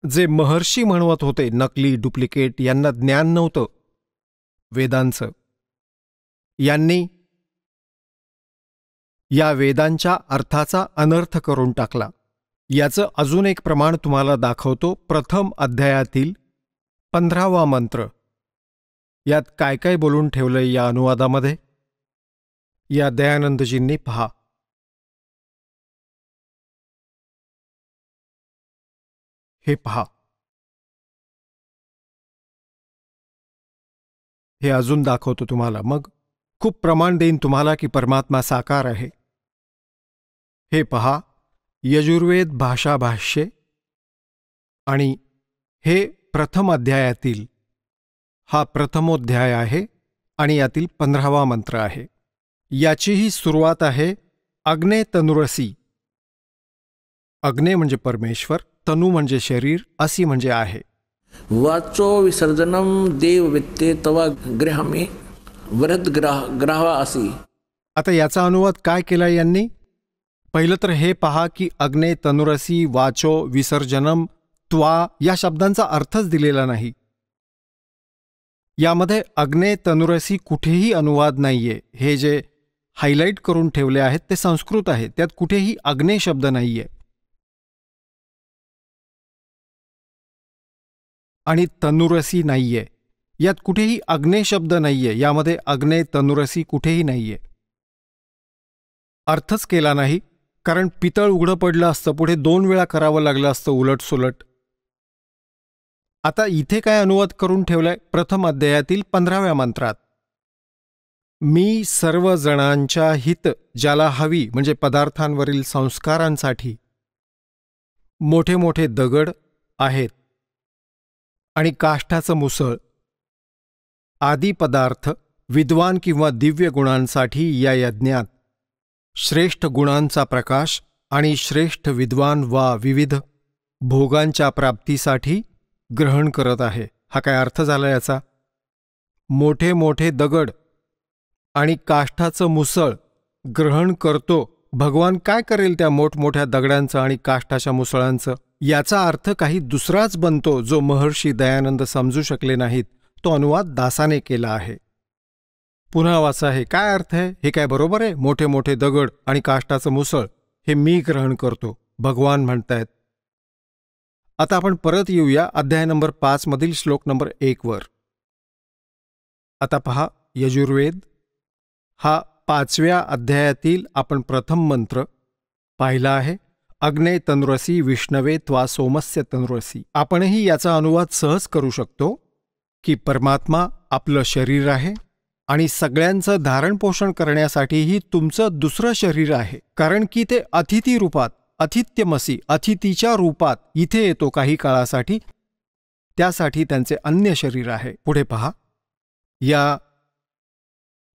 Speaker 4: जे महर्षी म्हणवत होते नकली डुप्लिकेट, यांना ज्ञान नव्हतं, वेदांचं. यांनी या वेदांच्या अर्थाचा अनर्थ करून टाकला. याचं अजून एक प्रमाण तुम्हाला दाखवतो. प्रथम अध्यायातील 15वा मंत्र. यात काय काय बोलून ठेवलंय या अनुवादामध्ये, या दयानंदजींनी पहा. हे पहा, हे अजून दाखवतो तुम्हाला. मग खूप प्रमाण देईन तुम्हाला की परमात्मा साकार आहे. हे पहा, यजुर्वेद भाषा भाष्ये आणि हे प्रथम अध्यायातील हा प्रथमोध्याय आहे आणि यातील 15वा मंत्र आहे. याचीही सुरुवात आहे अग्ने तनुरसी. अग्ने म्हणजे परमेश्वर, तनु म्हणजे शरीर, असी म्हणजे आहे.
Speaker 2: वाचो विसर्जनम देव वित्ते तवा गृहामी वरद ग्राह असी.
Speaker 4: आता याचा अनुवाद काय केला यांनी? पहिलं तर हे पहा की अग्ने तनुरसी वाचो विसर्जनम त्वा या शब्दांचा अर्थच दिलेला नाही. यामध्ये अग्ने तनुरसी कुठेही अनुवाद नाहीये. हे जे हायलाईट करून ठेवले आहेत ते संस्कृत आहे, त्यात कुठेही अग्ने शब्द नाहीये. आणि तनुरसी नाहीये, यात कुठेही अग्ने शब्द नाहीये. यामध्ये अग्ने तनुरसी कुठेही नाहीये. अर्थच केला नाही, कारण पितळ उघडं पडलं असतं, पुढे 2 वेळा करावं लागलं असतं उलटसुलट. आता इथे काय अनुवाद करून ठेवलाय? प्रथम अध्यायातील 15व्या मंत्रात, मी सर्व जणांच्या हित ज्याला हवी म्हणजे पदार्थांवरील संस्कारांसाठी मोठे मोठे दगड आहेत आणि काष्ठाचं मुसळ आदी पदार्थ विद्वान किंवा दिव्य गुणांसाठी या यज्ञात श्रेष्ठ गुणांचा प्रकाश आणि श्रेष्ठ विद्वान वा विविध भोगांच्या प्राप्तीसाठी ग्रहण करत आहे. हा काय अर्थ झाला याचा? मोठे मोठे दगड आणि काष्ठाचं मुसळ ग्रहण करतो. भगवान काय करेल त्या मोठमोठ्या दगडांचं आणि काष्ठाच्या मुसळांचं? याचा अर्थ काही दुसराच बनतो, जो महर्षी दयानंद समजू शकले नाहीत. तो अनुवाद दासाने केला आहे. पुन्हा वाचा, हे काय अर्थ आहे? हे काय बरोबर आहे? मोठे मोठे दगड आणि काष्ठाचं मुसळ हे मी ग्रहण करतो, भगवान म्हणतायत. आता आपण परत येऊया अध्याय नंबर 5 मधील श्लोक नंबर 1 वर. आता पहा, यजुर्वेद हा 5व्या अध्यायातील आपण प्रथम मंत्र पाहिला आहे. अग्ने तनुरसी विष्णवे त्वा सोमस्य तनुरसी. आपणही याचा अनुवाद सहज करू शकतो की परमात्मा आपलं शरीर आहे आणि सगळ्यांचं धारणपोषण करण्यासाठीही तुमचं दुसरं शरीर आहे. कारण की ते अतिथी रूपात, अतिथ्यमसी, अतिथीच्या रूपात इथे येतो काही काळासाठी, त्यासाठी त्यांचे अन्य शरीर आहे. पुढे पहा, या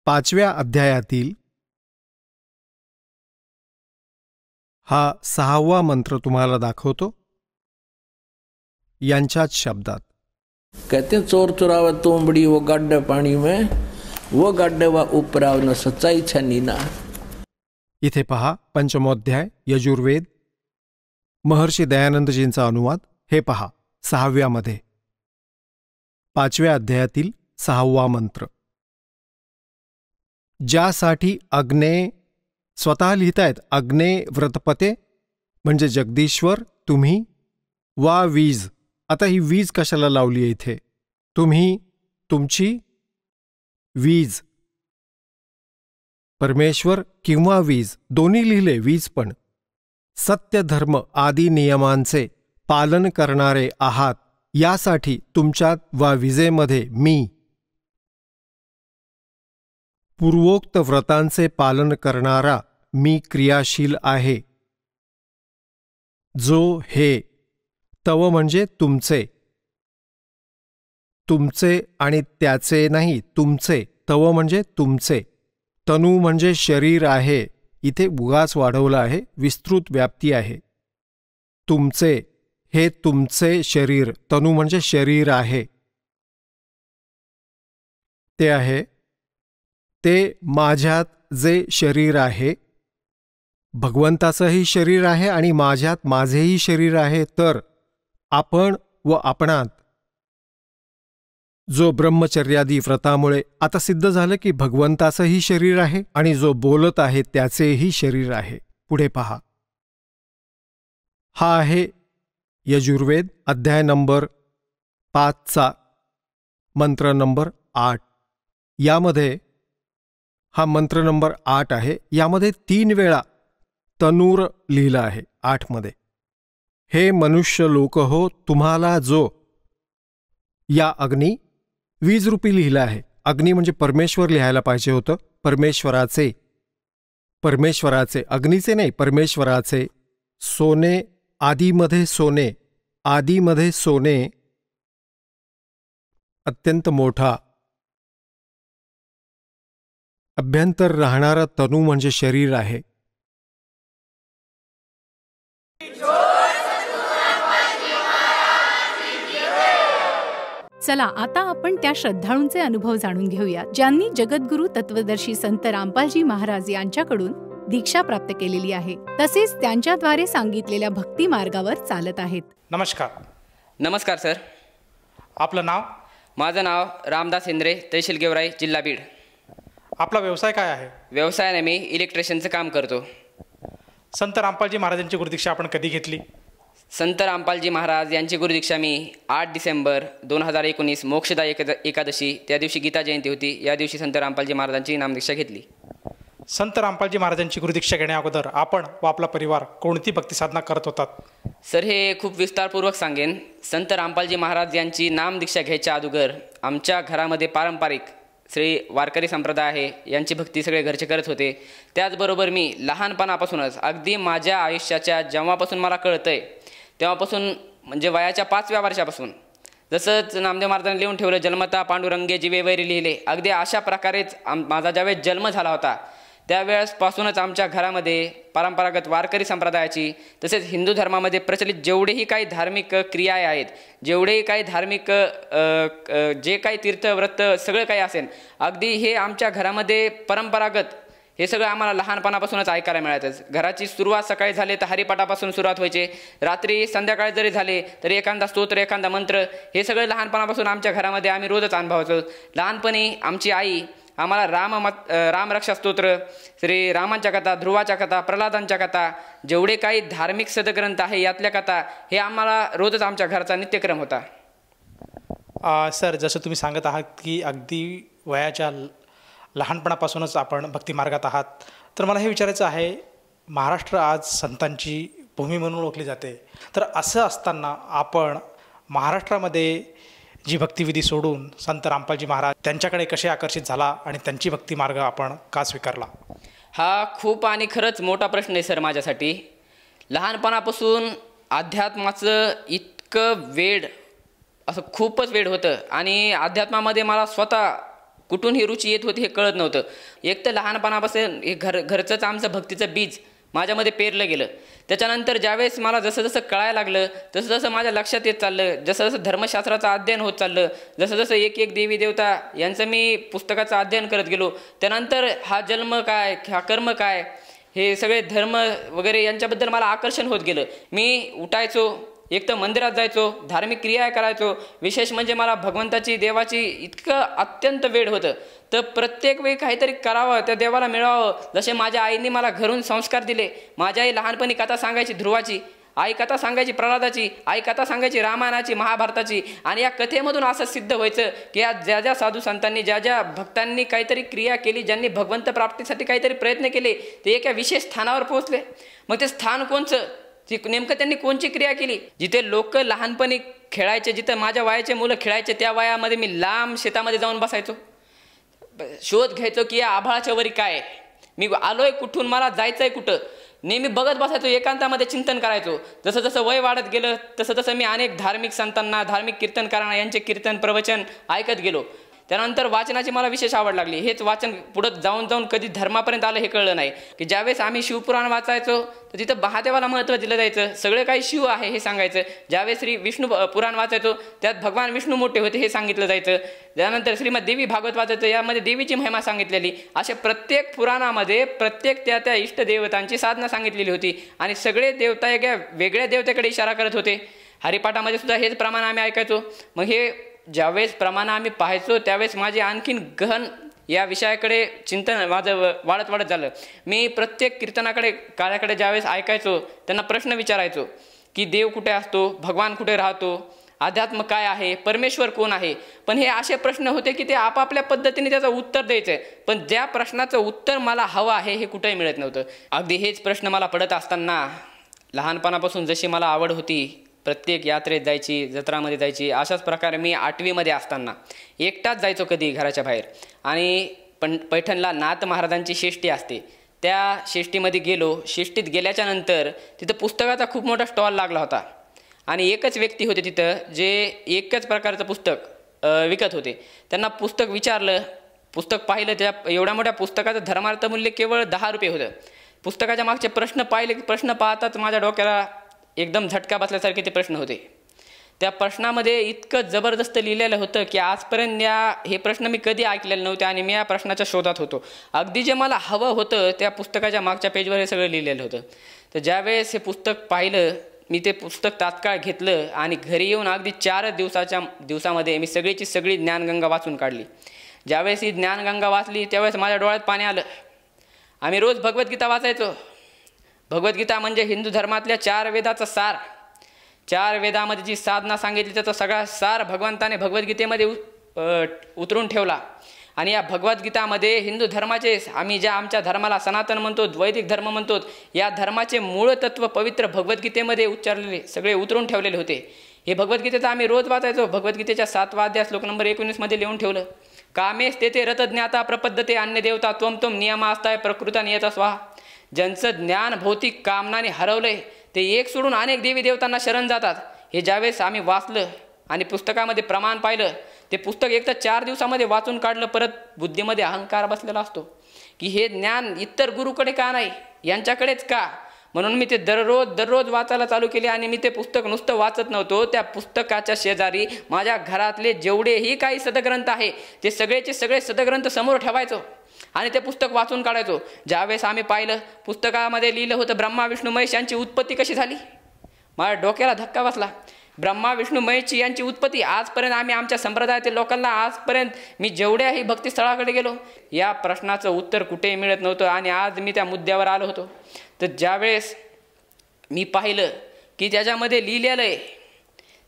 Speaker 4: 5व्या अध्यायातील हा 6वा मंत्र तुम्हाला दाखवतो यांच्याच शब्दात.
Speaker 2: कहते हैं चोर चुरावे तोमड़ी वो गड्ढे पानी में वो गड्ढे व उपराव न सच्चाई छनी ना.
Speaker 4: इथे पहा, पंचमोध्याय यजुर्वेद महर्षी दयानंदजींचा अनुवाद. हे पहा 6व्यामध्ये 5व्या अध्यायातील 6वा मंत्र. ज्यासाठी अग्ने स्वतः लिहितायत, अग्ने व्रतपते म्हणजे जगदीश्वर तुम्ही, वा वीज. आता ही वीज कशाला लावली आहे इथे? तुम्ही, तुमची वीज, परमेश्वर किंवा वीज दोन्ही लिहिले, वीज पण. सत्य धर्म आदी नियमांचे पालन करणारे आहात, यासाठी तुमच्यात वा विजेमध्ये मी पूर्वोक्त व्रतांचे पालन करणारा मी क्रियाशील आहे. जो हे तव म्हणजे तुमचे, तुमचे आणि त्याचे नाही, तुमचे. तव म्हणजे तुमचे. तनू म्हणजे शरीर आहे, इथे उगाच वाढवलं आहे, विस्तृत व्याप्ती आहे. तुमचे हे तुमचे शरीर, तनू म्हणजे शरीर आहे, ते आहे. ते माझ्यात जे शरीर आहे, भगवंताचंही शरीर आहे आणि माझ्यात माझेही शरीर आहे. तर आपण व आपणात जो ब्रह्मचर्यादी व्रतामुळे आता सिद्ध झालं की भगवंताचंही शरीर आहे आणि जो बोलत आहे त्याचेही शरीर आहे. पुढे पहा. हा आहे यजुर्वेद अध्याय नंबर 5चा मंत्र नंबर 8. यामध्ये हा मंत्र नंबर 8 आहे. यामध्ये 3 वेळा तनूर लिहिलं आहे 8 मध्ये. हे मनुष्य लोक हो, तुम्हाला जो या अग्नी वीज रूपी लिहिलं आहे. अग्नी म्हणजे परमेश्वर लिहायला पाहिजे होतं. परमेश्वराचे अग्नीचे नाही, परमेश्वराचे सोने आदीमध्ये सोने अत्यंत मोठा अभ्यंतर राहणारा तनू म्हणजे शरीर आहे.
Speaker 5: चला आता आपण त्या श्रद्धाळूंचे अनुभव जाणून घेऊया ज्यांनी जगद्गुरु तत्वदर्शी संत रामपालजी महाराज यांच्याकडून दीक्षा प्राप्त केलेली आहे, तसेच त्यांच्याद्वारे सांगितलेल्या भक्ती मार्गावर चालत आहेत.
Speaker 6: नमस्कार सर.
Speaker 7: आपलं नाव?
Speaker 6: माझं नाव रामदास इंद्रे, तहसील गेवराई, जिल्हा बीड.
Speaker 7: आपला व्यवसाय काय आहे?
Speaker 6: व्यवसायाने मी इलेक्ट्रिशियनचं काम करतो.
Speaker 7: संत रामपालजी महाराजांची गुरुदीक्षा आपण कधी घेतली?
Speaker 6: संत रामपालजी महाराज यांची गुरुदीक्षा मी 8 डिसेंबर 2019 मोक्षदा एकादशी, त्या दिवशी गीता जयंती होती, या दिवशी संत रामपालजी महाराजांची नामदीक्षा घेतली.
Speaker 7: संत रामपालजी महाराजांची गुरुदीक्षा घेण्या अगोदर आपण व आपला परिवार कोणती भक्ती साधना करत होतात?
Speaker 6: सर, हे खूप विस्तारपूर्वक सांगेन. संत रामपालजी महाराज यांची नामदीक्षा घ्यायच्या अगोदर आमच्या घरामध्ये पारंपरिक श्री वारकरी संप्रदाय आहे, यांची भक्ती सगळे घरचे करत होते. त्याचबरोबर मी लहानपणापासूनच अगदी माझ्या आयुष्याच्या जेव्हापासून मला कळतंय तेव्हापासून, म्हणजे वयाच्या 5व्या वर्षापासून, जसंच नामदेव महाराजांनी लिहून ठेवलं जन्मता पांडुरंगे जीवे वैरी लिहिले, अगदी अशा प्रकारेच माझा ज्यावेळेस जन्म झाला होता त्यावेळेसपासूनच आमच्या घरामध्ये परंपरागत वारकरी संप्रदायाची, तसेच हिंदू धर्मामध्ये प्रचलित जेवढेही काही धार्मिक क्रिया आहेत, जेवढेही काही धार्मिक जे काही तीर्थव्रत सगळं काही असेल, अगदी हे आमच्या घरामध्ये परंपरागत हे सगळं आम्हाला लहानपणापासूनच ऐकायला मिळायचंच. घराची सुरुवात सकाळी झाली तर हरिपाठापासून सुरुवात व्हायची, रात्री संध्याकाळी जरी झाले तरी एखादा स्तोत्र, एखादा मंत्र, हे सगळं लहानपणापासून आमच्या घरामध्ये आम्ही रोजच अनुभवायचो. लहानपणी आमची आई आम्हाला रामरक्षा स्तोत्र, श्री रामांच्या कथा, ध्रुवाच्या कथा, प्रल्हादांच्या कथा, जेवढे काही धार्मिक सदग्रंथ आहे यातल्या कथा, हे आम्हाला रोजच आमच्या घराचा नित्यक्रम होता.
Speaker 7: सर, जसं तुम्ही सांगत आहात की अगदी वयाच्या लहानपणापासूनच आपण भक्ती मार्गात आहात, तर मला हे विचारायचं आहे, महाराष्ट्र आज संतांची भूमी म्हणून ओळखली जाते, तर असं असताना आपण महाराष्ट्रामध्ये जी भक्तिविधी सोडून संत रामपालजी महाराज त्यांच्याकडे कसे आकर्षित झाला आणि त्यांची भक्ती मार्ग आपण का स्वीकारला?
Speaker 6: हा खूप आणि खरंच मोठा प्रश्न आहे सर माझ्यासाठी. लहानपणापासून अध्यात्माचं इतकं वेड, असं खूपच वेड होतं, आणि अध्यात्मामध्ये मला स्वतः कुठून ही रुची येत होती हे कळत नव्हतं. एक तर लहानपणापासून हे घरचंच आमचं भक्तीचं बीज माझ्यामध्ये पेरलं गेलं. त्याच्यानंतर ज्यावेळेस मला जसं जसं कळायला लागलं तसं जसं माझ्या लक्षात येत चाललं, जसं जसं धर्मशास्त्राचं अध्ययन होत चाललं, जसं जसं एक एक देवी देवता यांचं मी पुस्तकाचं अध्ययन करत गेलो, त्यानंतर हा जन्म काय, हा कर्म काय, हे सगळे धर्म वगैरे यांच्याबद्दल मला आकर्षण होत गेलं. मी उठायचो, एक तर मंदिरात जायचो, धार्मिक क्रिया करायचो, विशेष म्हणजे मला भगवंताची, देवाची इतकं अत्यंत वेड होतं. तर प्रत्येक वेळी काहीतरी करावं, त्या देवाला मिळवावं. जसे माझ्या आईने मला घरून संस्कार दिले. माझी आई लहानपणी कथा सांगायची ध्रुवाची, आई कथा सांगायची प्रल्हादाची, आई कथा सांगायची रामायणाची, महाभारताची, आणि या कथेमधून असं सिद्ध व्हायचं की या ज्या ज्या साधू संतांनी, ज्या ज्या भक्तांनी काहीतरी क्रिया केली, ज्यांनी भगवंत प्राप्तीसाठी काहीतरी प्रयत्न केले, ते एका विशेष स्थानावर पोहोचले. मग ते स्थान कोणचं, नेमकं त्यांनी कोणची क्रिया केली? जिथे लोक लहानपणी खेळायचे, जिथं माझ्या वयाचे मुलं खेळायचे, त्या वयामध्ये मी लांब शेतामध्ये जाऊन बसायचो, शोध घ्यायचो की या आभाळाच्या वरी काय, मी आलोय कुठून, मला जायचंय कुठं, नेहमी बघत बसायचो, एकांतामध्ये चिंतन करायचो. जसं जसं वय वाढत गेलं तसं तसं मी अनेक धार्मिक संतांना, धार्मिक कीर्तनकारांना यांचे कीर्तन प्रवचन ऐकत गेलो. त्यानंतर वाचनाची मला विशेष आवड लागली. हेच वाचन पुढं जाऊन जाऊन कधी धर्मापर्यंत आलं हे कळलं नाही, की ज्यावेळेस आम्ही शिवपुराण वाचायचो तर तिथं महादेवाला महत्त्व दिलं जायचं, सगळं काही शिव आहे हे सांगायचं. ज्यावेळेस श्री विष्णू पुराण वाचायचो त्यात भगवान विष्णू मोठे होते हे सांगितलं जायचं. त्यानंतर श्रीमद देवी भागवत वाचायचं, यामध्ये देवीची महिमा सांगितलेली. अशा प्रत्येक पुराणामध्ये प्रत्येक त्या त्या इष्टदेवतांची साधना सांगितलेली होती, आणि सगळे देवता एका वेगळ्या देवतेकडे इशारा करत होते. हरिपाठामध्ये सुद्धा हेच प्रमाण आम्ही ऐकायचो. मग हे ज्यावेळेस प्रमाणे आम्ही पाहायचो त्यावेळेस माझे आणखीन गहन या विषयाकडे चिंतन माझं वाढत झालं. मी प्रत्येक कीर्तनाकडे कार्याकडे ज्यावेळेस ऐकायचो त्यांना प्रश्न विचारायचो की देव कुठे असतो, भगवान कुठे राहतो, अध्यात्म काय आहे, परमेश्वर कोण आहे. पण हे असे प्रश्न होते की ते आपापल्या पद्धतीने त्याचं उत्तर द्यायचं आहे, पण ज्या प्रश्नाचं उत्तर मला हवं आहे हे कुठेही मिळत नव्हतं. अगदी हेच प्रश्न मला पडत असताना लहानपणापासून जशी मला आवड होती, प्रत्येक यात्रेत जायची, जत्रामध्ये जायची, अशाच प्रकारे मी 8वीमध्ये असताना एकटाच जायचो कधी घराच्या बाहेर. आणि पैठणला नाथ महाराजांची शेष्टी असते, त्या शेष्टीमध्ये गेलो. शेष्टीत गेल्याच्या नंतर तिथं पुस्तकाचा खूप मोठा स्टॉल लागला होता आणि एकच व्यक्ती होते तिथं जे एकच प्रकारचं पुस्तक विकत होते. त्यांना पुस्तक विचारलं, पुस्तक पाहिलं, त्या एवढ्या मोठ्या पुस्तकाचं धर्मार्थ मूल्य केवळ 10 रुपये होतं. पुस्तकाच्या मागचे प्रश्न पाहिले, प्रश्न पाहताच माझ्या डोक्याला एकदम झटका बसल्यासारखे ते प्रश्न होते. त्या प्रश्नामध्ये इतकं जबरदस्त लिहिलेलं होतं की आजपर्यंत हे प्रश्न मी कधी ऐकलेले नव्हते आणि मी या प्रश्नाच्या शोधात होतो. अगदी जे मला हवं होतं त्या पुस्तकाच्या मागच्या पेजवर हे सगळं लिहिलेलं होतं. तर ज्यावेळेस हे पुस्तक पाहिलं, मी ते पुस्तक तात्काळ घेतलं आणि घरी येऊन अगदी 4 दिवसामध्ये मी सगळी ज्ञानगंगा वाचून काढली. ज्यावेळेस ही ज्ञानगंगा वाचली त्यावेळेस माझ्या डोळ्यात पाणी आलं. आम्ही रोज भगवद्गीता वाचायचो. भगवद्गीता म्हणजे हिंदू धर्मातल्या 4 वेदाचा सार. 4 वेदामध्ये जी साधना सांगितली त्याचा सगळा सार भगवंताने भगवद्गीतेमध्ये उतरून ठेवला. आणि या भगवद्गीतामध्ये हिंदू धर्माचे, आम्ही ज्या आमच्या धर्माला सनातन म्हणतो, वैदिक धर्म म्हणतो, या धर्माचे मूळ तत्व पवित्र भगवद्गीतेमध्ये उच्चारलेले सगळे उतरून ठेवलेले होते. हे भगवद्गीतेचं आम्ही रोज वाचायचो. भगवद्गीतेच्या 7वा अध्याय श्लोक नंबर 19मध्ये लिहून ठेवलं, कामेस तेथे रतज्ञाता प्रपद्धते अन्य देवता त्वम नियमास्ताय प्रकृता नियता स्वाहा. ज्यांचं ज्ञान भौतिक कामनाने हरवलंय ते एक सोडून अनेक देवी देवतांना शरण जातात. हे ज्यावेळेस आम्ही वाचलं आणि पुस्तकामध्ये प्रमाण पाहिलं, ते पुस्तक एकदा 4 दिवसामध्ये वाचून काढलं. परत बुद्धीमध्ये अहंकार बसलेला असतो की हे ज्ञान इतर गुरुकडे का नाही, यांच्याकडेच का. म्हणून मी ते दररोज वाचायला चालू केले. आणि मी ते पुस्तक नुसतं वाचत नव्हतो, त्या पुस्तकाच्या शेजारी माझ्या घरातले जेवढेही काही सदग्रंथ आहे ते सगळे सदग्रंथ समोर ठेवायचो आणि ते पुस्तक वाचून काढायचो. ज्यावेळेस आम्ही पाहिलं, पुस्तकामध्ये लिहिलं होतं ब्रह्मा विष्णू महेश यांची उत्पत्ती कशी झाली. माझ्या डोक्याला धक्का बसला. ब्रह्मा विष्णू महेश यांची उत्पत्ती आजपर्यंत आम्ही आमच्या संप्रदायातील लोकांना, आजपर्यंत मी जेवढ्याही भक्तिस्थळाकडे गेलो, या प्रश्नाचं उत्तर कुठेही मिळत नव्हतं. आणि आज मी त्या मुद्द्यावर आलो होतो. तर ज्यावेळेस मी पाहिलं की त्याच्यामध्ये लिहिलेलं आहे,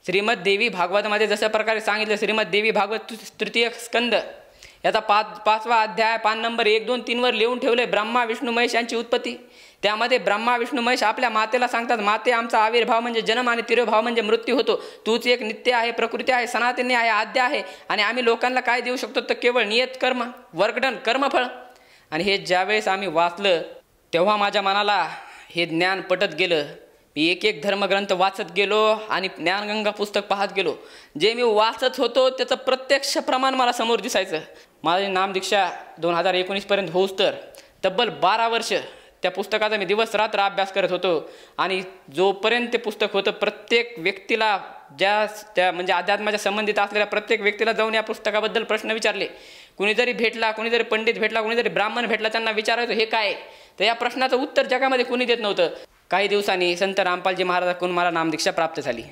Speaker 6: श्रीमद देवी भागवतमध्ये जशा प्रकारे सांगितलं, श्रीमद देवी भागवत 3य स्कंद याचा 5वा अध्याय पान नंबर 1, 2, 3 वर लिहून ठेवले ब्रह्मा विष्णू महेश यांची उत्पत्ती. त्यामध्ये ब्रह्मा विष्णू महेश आपल्या मातेला सांगतात, माते आमचा आविर्भाव म्हणजे जन्म आणि तिरोभाव म्हणजे मृत्यू होतो. तूच एक नित्य आहे, प्रकृती आहे, सनातनी आहे, आद्य आहे आणि आम्ही लोकांना काय देऊ शकतो तर केवळ नियत कर्म, वर्कडन, कर्मफळ. आणि हे ज्यावेळेस आम्ही वाचलं तेव्हा माझ्या मनाला हे ज्ञान पटत गेलं. मी एक धर्मग्रंथ वाचत गेलो आणि ज्ञानगंगा पुस्तक पाहत गेलो. जे मी वाचत होतो त्याचं प्रत्यक्ष प्रमाण मला समोर दिसायचं. माझी नामदीक्षा 2019 पर्यंत होऊस तर तब्बल 12 वर्ष त्या पुस्तकाचा मी दिवस रात्र अभ्यास करत होतो. आणि जोपर्यंत ते पुस्तक होतं, प्रत्येक व्यक्तीला त्या म्हणजे अध्यात्माच्या संबंधित असलेल्या प्रत्येक व्यक्तीला जाऊन या पुस्तकाबद्दल प्रश्न विचारले. कुणी जरी भेटला, कुणी जरी पंडित भेटला, कुणी जरी ब्राह्मण भेटला, त्यांना विचारायचो हे काय. तर या प्रश्नाचं उत्तर जगामध्ये कुणी देत नव्हतं. काही दिवसांनी संत रामपालजी महाराजांकडून मला नामदीक्षा प्राप्त झाली.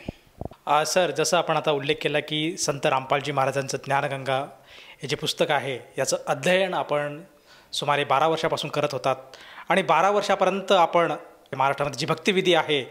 Speaker 7: सर, जसं आपण आता उल्लेख केला की संत रामपालजी महाराजांचं ज्ञानगंगा हे जे पुस्तक आहे याचं अध्ययन आपण सुमारे 12 वर्षापासून करत होतात. आणि 12 वर्षापर्यंत आपण महाराष्ट्रामध्ये जी भक्तिविधी आहे,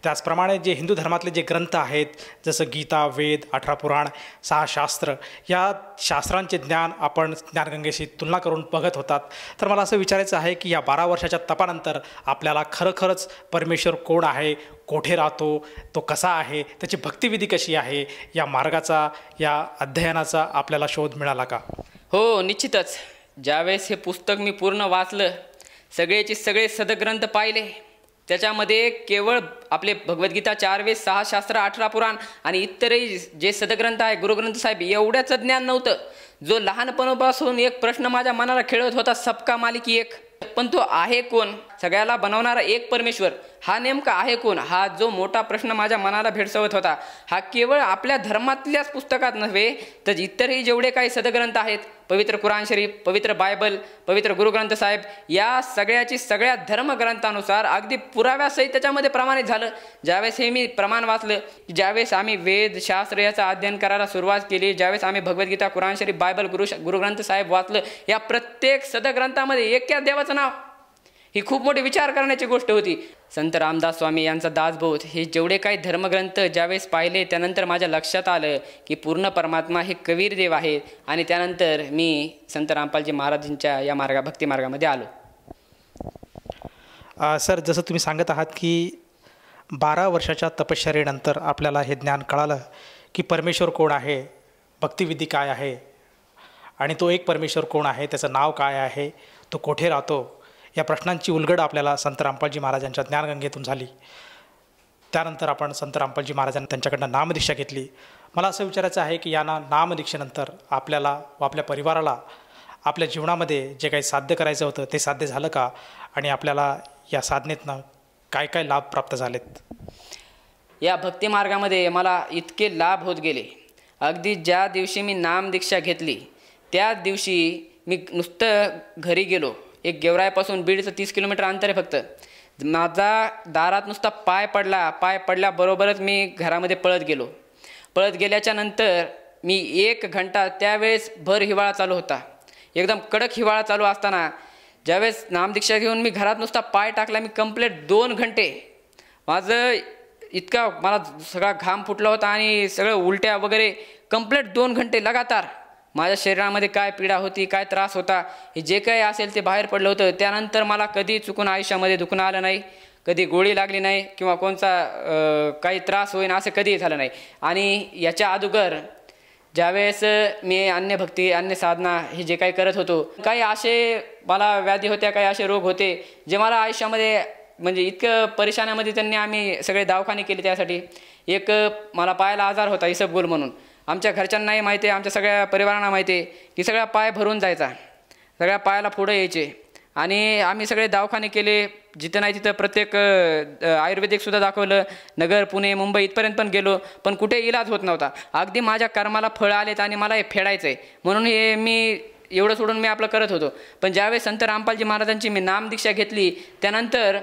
Speaker 7: त्याचप्रमाणे जे हिंदू धर्मातले जे ग्रंथ आहेत, जसं गीता, वेद, 18 पुराण, 6 शास्त्र, या शास्त्रांचे ज्ञान आपण ज्ञानगंगेशी तुलना करून बघत होतात. तर मला असं विचारायचं आहे की या 12 वर्षाच्या तपानंतर आपल्याला खरंच परमेश्वर कोण आहे, कोठे राहतो, तो कसा आहे, त्याची भक्तिविधी कशी आहे, या मार्गाचा, या अध्ययनाचा आपल्याला शोध मिळाला का?
Speaker 6: हो, निश्चितच. ज्यावेळेस हे पुस्तक मी पूर्ण वाचलं, सगळे सदग्रंथ पाहिले, त्याच्यामध्ये केवळ आपले भगवद्गीता, 4 वेद, 6 शास्त्र, 18 पुराण आणि इतरही जे सदग्रंथ आहे, गुरुग्रंथ साहेब, एवढ्याच ज्ञान नव्हतं. जो लहानपणापासून एक प्रश्न माझ्या मनाला खेळत होता, सबका मालिकी एक, पण तो आहे कोण, सगळ्याला बनवणारा एक परमेश्वर, हा नेमका आहे कोण, हा जो मोठा प्रश्न माझ्या मनाला भेडसावत होता, हा केवळ आपल्या धर्मातल्याच पुस्तकात नव्हे तर इतरही जेवढे काही सदग्रंथ आहेत, पवित्र कुराण शरीफ, पवित्र बायबल, पवित्र गुरुग्रंथ साहेब या सगळ्याची सगळ्या धर्मग्रंथानुसार अगदी पुराव्यासहित त्याच्यामध्ये प्रमाणित झालं. ज्यावेळेस हे मी प्रमाण वाचलं, ज्यावेळेस आम्ही वेद शास्त्र याचं अध्ययन करायला सुरुवात केली, ज्यावेळेस आम्ही भगवद्गीता, कुराण शरीफ, बायबल, गुरुग्रंथ साहेब वाचलं, या प्रत्येक सदग्रंथामध्ये एका देवाचं नाव, ही खूप मोठी विचार करण्याची गोष्ट होती. संत रामदास स्वामी यांचा दासबोध हे जेवढे काही धर्मग्रंथ ज्यावेळेस पाहिले त्यानंतर माझ्या लक्षात आलं की पूर्ण परमात्मा हे कबीर देव आहे. आणि त्यानंतर मी संत रामपालजी महाराजांच्या या भक्ती मार्गामध्ये आलो.
Speaker 7: सर, जसं तुम्ही सांगत आहात की 12 वर्षाच्या तपश्चर्येनंतर आपल्याला हे ज्ञान कळालं की परमेश्वर कोण आहे, भक्तिविधी काय आहे, आणि तो एक परमेश्वर कोण आहे, त्याचं नाव काय आहे, तो कोठे राहतो, या प्रश्नांची उलगड आपल्याला संत रामपालजी महाराजांच्या ज्ञानगंगेतून झाली. त्यानंतर आपण संत रामपालजी महाराजांनी त्यांच्याकडनं नामदीक्षा घेतली. मला असं विचारायचं आहे की या नामदीक्षेनंतर आपल्याला व आपल्या परिवाराला आपल्या जीवनामध्ये जे काही साध्य करायचं होतं ते साध्य झालं का, आणि आपल्याला या साधनेतनं काय काय लाभ प्राप्त झालेत?
Speaker 6: या भक्ती मार्गामध्ये मला इतके लाभ होत गेले. अगदी ज्या दिवशी मी नामदीक्षा घेतली त्याच दिवशी मी नुसतं घरी गेलो. एक गेवराईपासून बीडचं 30 किलोमीटर अंतर आहे फक्त. माझा दारात नुसता पाय पडल्याबरोबरच मी घरामध्ये पळत गेलो. पळत गेल्याच्या नंतर मी 1 घंटा, त्यावेळेस भर हिवाळा चालू होता, एकदम कडक हिवाळा चालू असताना ज्यावेळेस नामदीक्षा घेऊन मी घरात नुसता पाय टाकला, मी कंप्लीट 2 घंटे माझं इतका मला सगळा घाम फुटला होता आणि सगळं उलट्या वगैरे, कंप्लीट 2 घंटे लगातार माझ्या शरीरामध्ये काय पीडा होती, काय त्रास होता, हे जे काही असेल ते बाहेर पडलं होतं. त्यानंतर मला कधी चुकून आयुष्यामध्ये दुखणं आलं नाही, कधी गोळी लागली नाही किंवा कोणता काही त्रास होईन असं कधीही झालं नाही. आणि याच्या अगोदर ज्यावेळेस मी अन्य भक्ती, अन्य साधना हे जे काही करत होतो, काही असे मला व्याधी होत्या, काही असे रोग होते जे मला आयुष्यामध्ये म्हणजे इतकं परेशानामध्ये त्यांनी आम्ही सगळे दवाखाने केले. त्यासाठी एक मला पायाला आजार होता, इसबगोल म्हणून. आमच्या घरच्यांनाही माहिती आहे, आमच्या सगळ्या परिवारांना माहिती आहे की सगळा पाय भरून जायचा, सगळ्या पायाला फोडं यायचे. आणि आम्ही सगळे दवाखाने केले, जिथं नाही तिथं प्रत्येक आयुर्वेदिकसुद्धा दाखवलं, नगर, पुणे, मुंबई इथपर्यंत पण गेलो, पण कुठे इलाज होत नव्हता. अगदी माझ्या कर्माला फळं आलेत आणि मला हे फेडायचं आहे म्हणून हे मी एवढं सोडून मी आपलं करत होतो. पण ज्यावेळेस संत रामपालजी महाराजांची मी नामदीक्षा घेतली त्यानंतर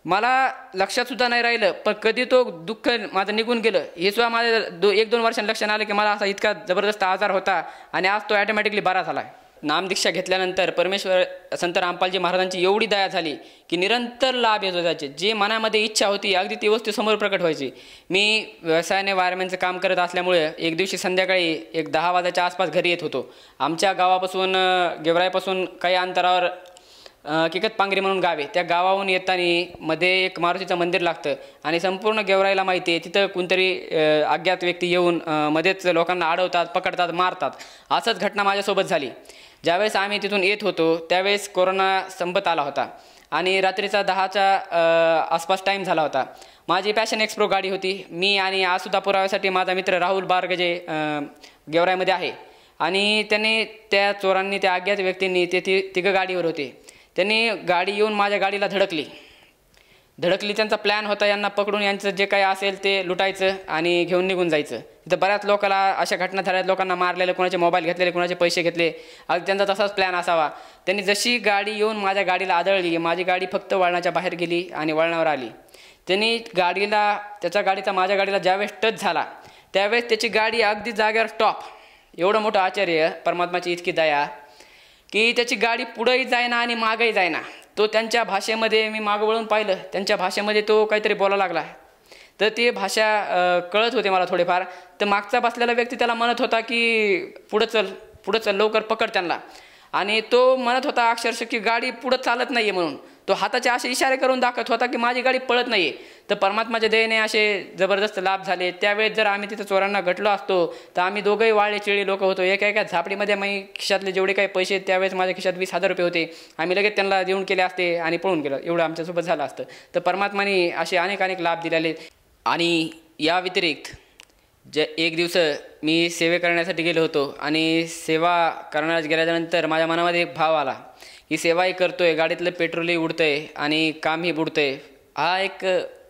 Speaker 6: मला लक्षातसुद्धा नाही राहिलं, पण कधी तो दुःख माझं निघून गेलं हे सुद्धा माझं 1-2 वर्षांनी लक्षात आलं की मला असा इतका जबरदस्त आजार होता आणि आज तो ॲटोमॅटिकली बरा झाला. नामदीक्षा घेतल्यानंतर परमेश्वर संत रामपालजी महाराजांची एवढी दया झाली की निरंतर लाभ येत होते. जे मनामध्ये इच्छा होती अगदी ती वस्तू समोर प्रकट व्हायची. मी व्यवसायाने वायरमॅनचं काम करत असल्यामुळे एक दिवशी संध्याकाळी 10 वाजायच्या आसपास घरी येत होतो. आमच्या गावापासून, गेवराईपासून काही अंतरावर किकतपांगरी म्हणून गाव आहे, त्या गावाहून येताना मध्ये एक मारुतीचं मंदिर लागतं आणि संपूर्ण गेवराईला माहिती आहे तिथं कोणतरी अज्ञात व्यक्ती येऊन मध्येच लोकांना अडवतात, पकडतात, मारतात. असंच घटना माझ्यासोबत झाली. ज्यावेळेस आम्ही तिथून येत होतो त्यावेळेस कोरोना संपत आला होता आणि रात्रीचा 10च्या आसपास टाईम झाला होता. माझी पॅशन एक्सप्रो गाडी होती. मी आणि आजसुद्धा पुराव्यासाठी माझा मित्र राहुल बारगजे गेवराईमध्ये आहे आणि त्यांनी, त्या चोरांनी, त्या अज्ञात व्यक्तींनी, ते तिघं गाडीवर होते, त्यांनी गाडी येऊन माझ्या गाडीला धडकली. त्यांचा प्लॅन होता यांना पकडून यांचं जे काही असेल ते लुटायचं आणि घेऊन निघून जायचं. तिथं बऱ्याच लोकांना अशा घटना झाल्यात, लोकांना मारलेलं, कोणाचे मोबाईल घेतलेले, कोणाचे पैसे घेतले. अगदी त्यांचा तसाच प्लॅन असावा. त्यांनी जशी गाडी येऊन माझ्या गाडीला आदळली, माझी गाडी फक्त वळणाच्या बाहेर गेली आणि वळणावर आली. त्यांनी गाडीला, त्याच्या गाडीचा माझ्या गाडीला ज्यावेळेस टच झाला त्यावेळेस त्याची गाडी अगदी जागेवर स्टॉप. एवढं मोठं आश्चर्य, परमात्माची इतकी दया की त्याची गाडी पुढंही जायना आणि मागंही जायना. तो त्यांच्या भाषेमध्ये, मी मागं वळून पाहिलं, त्यांच्या भाषेमध्ये तो काहीतरी बोलायला लागला. तर ती भाषा कळत होते मला थोडेफार. तर मागचा बसलेला व्यक्ती त्याला म्हणत होता की पुढं चल, लवकर पकड त्यांना. आणि तो म्हणत होता अक्षरशः की गाडी पुढं चालत नाही आहे म्हणून. तो हाताचे असे इशारे करून दाखवत होता की माझी गाडी पळत नाही आहे. तर परमात्माच्या दयेने असे जबरदस्त लाभ झाले. त्यावेळेस जर आम्ही तिथं चोरांना घटलो असतो तर आम्ही दोघंही वाळले चिळी लोक होतो. एका झापडीमध्ये मी खिशातले जेवढे काही पैसे, त्यावेळेस माझ्या खिशात 20,000 रुपये होते, आम्ही लगेच त्यांना देऊन केले असते आणि पळून गेलो. एवढं आमच्यासोबत झालं असतं. तर परमात्माने असे अनेक लाभ दिलेले. आणि या व्यतिरिक्त एक दिवस मी सेवे करण्यासाठी गेलो होतो आणि सेवा करण्यास गेल्यानंतर माझ्या मनामध्ये एक भाव आला की सेवाही करतोय, गाडीतलं पेट्रोलही उडतंय आणि कामही बुडतंय. हा एक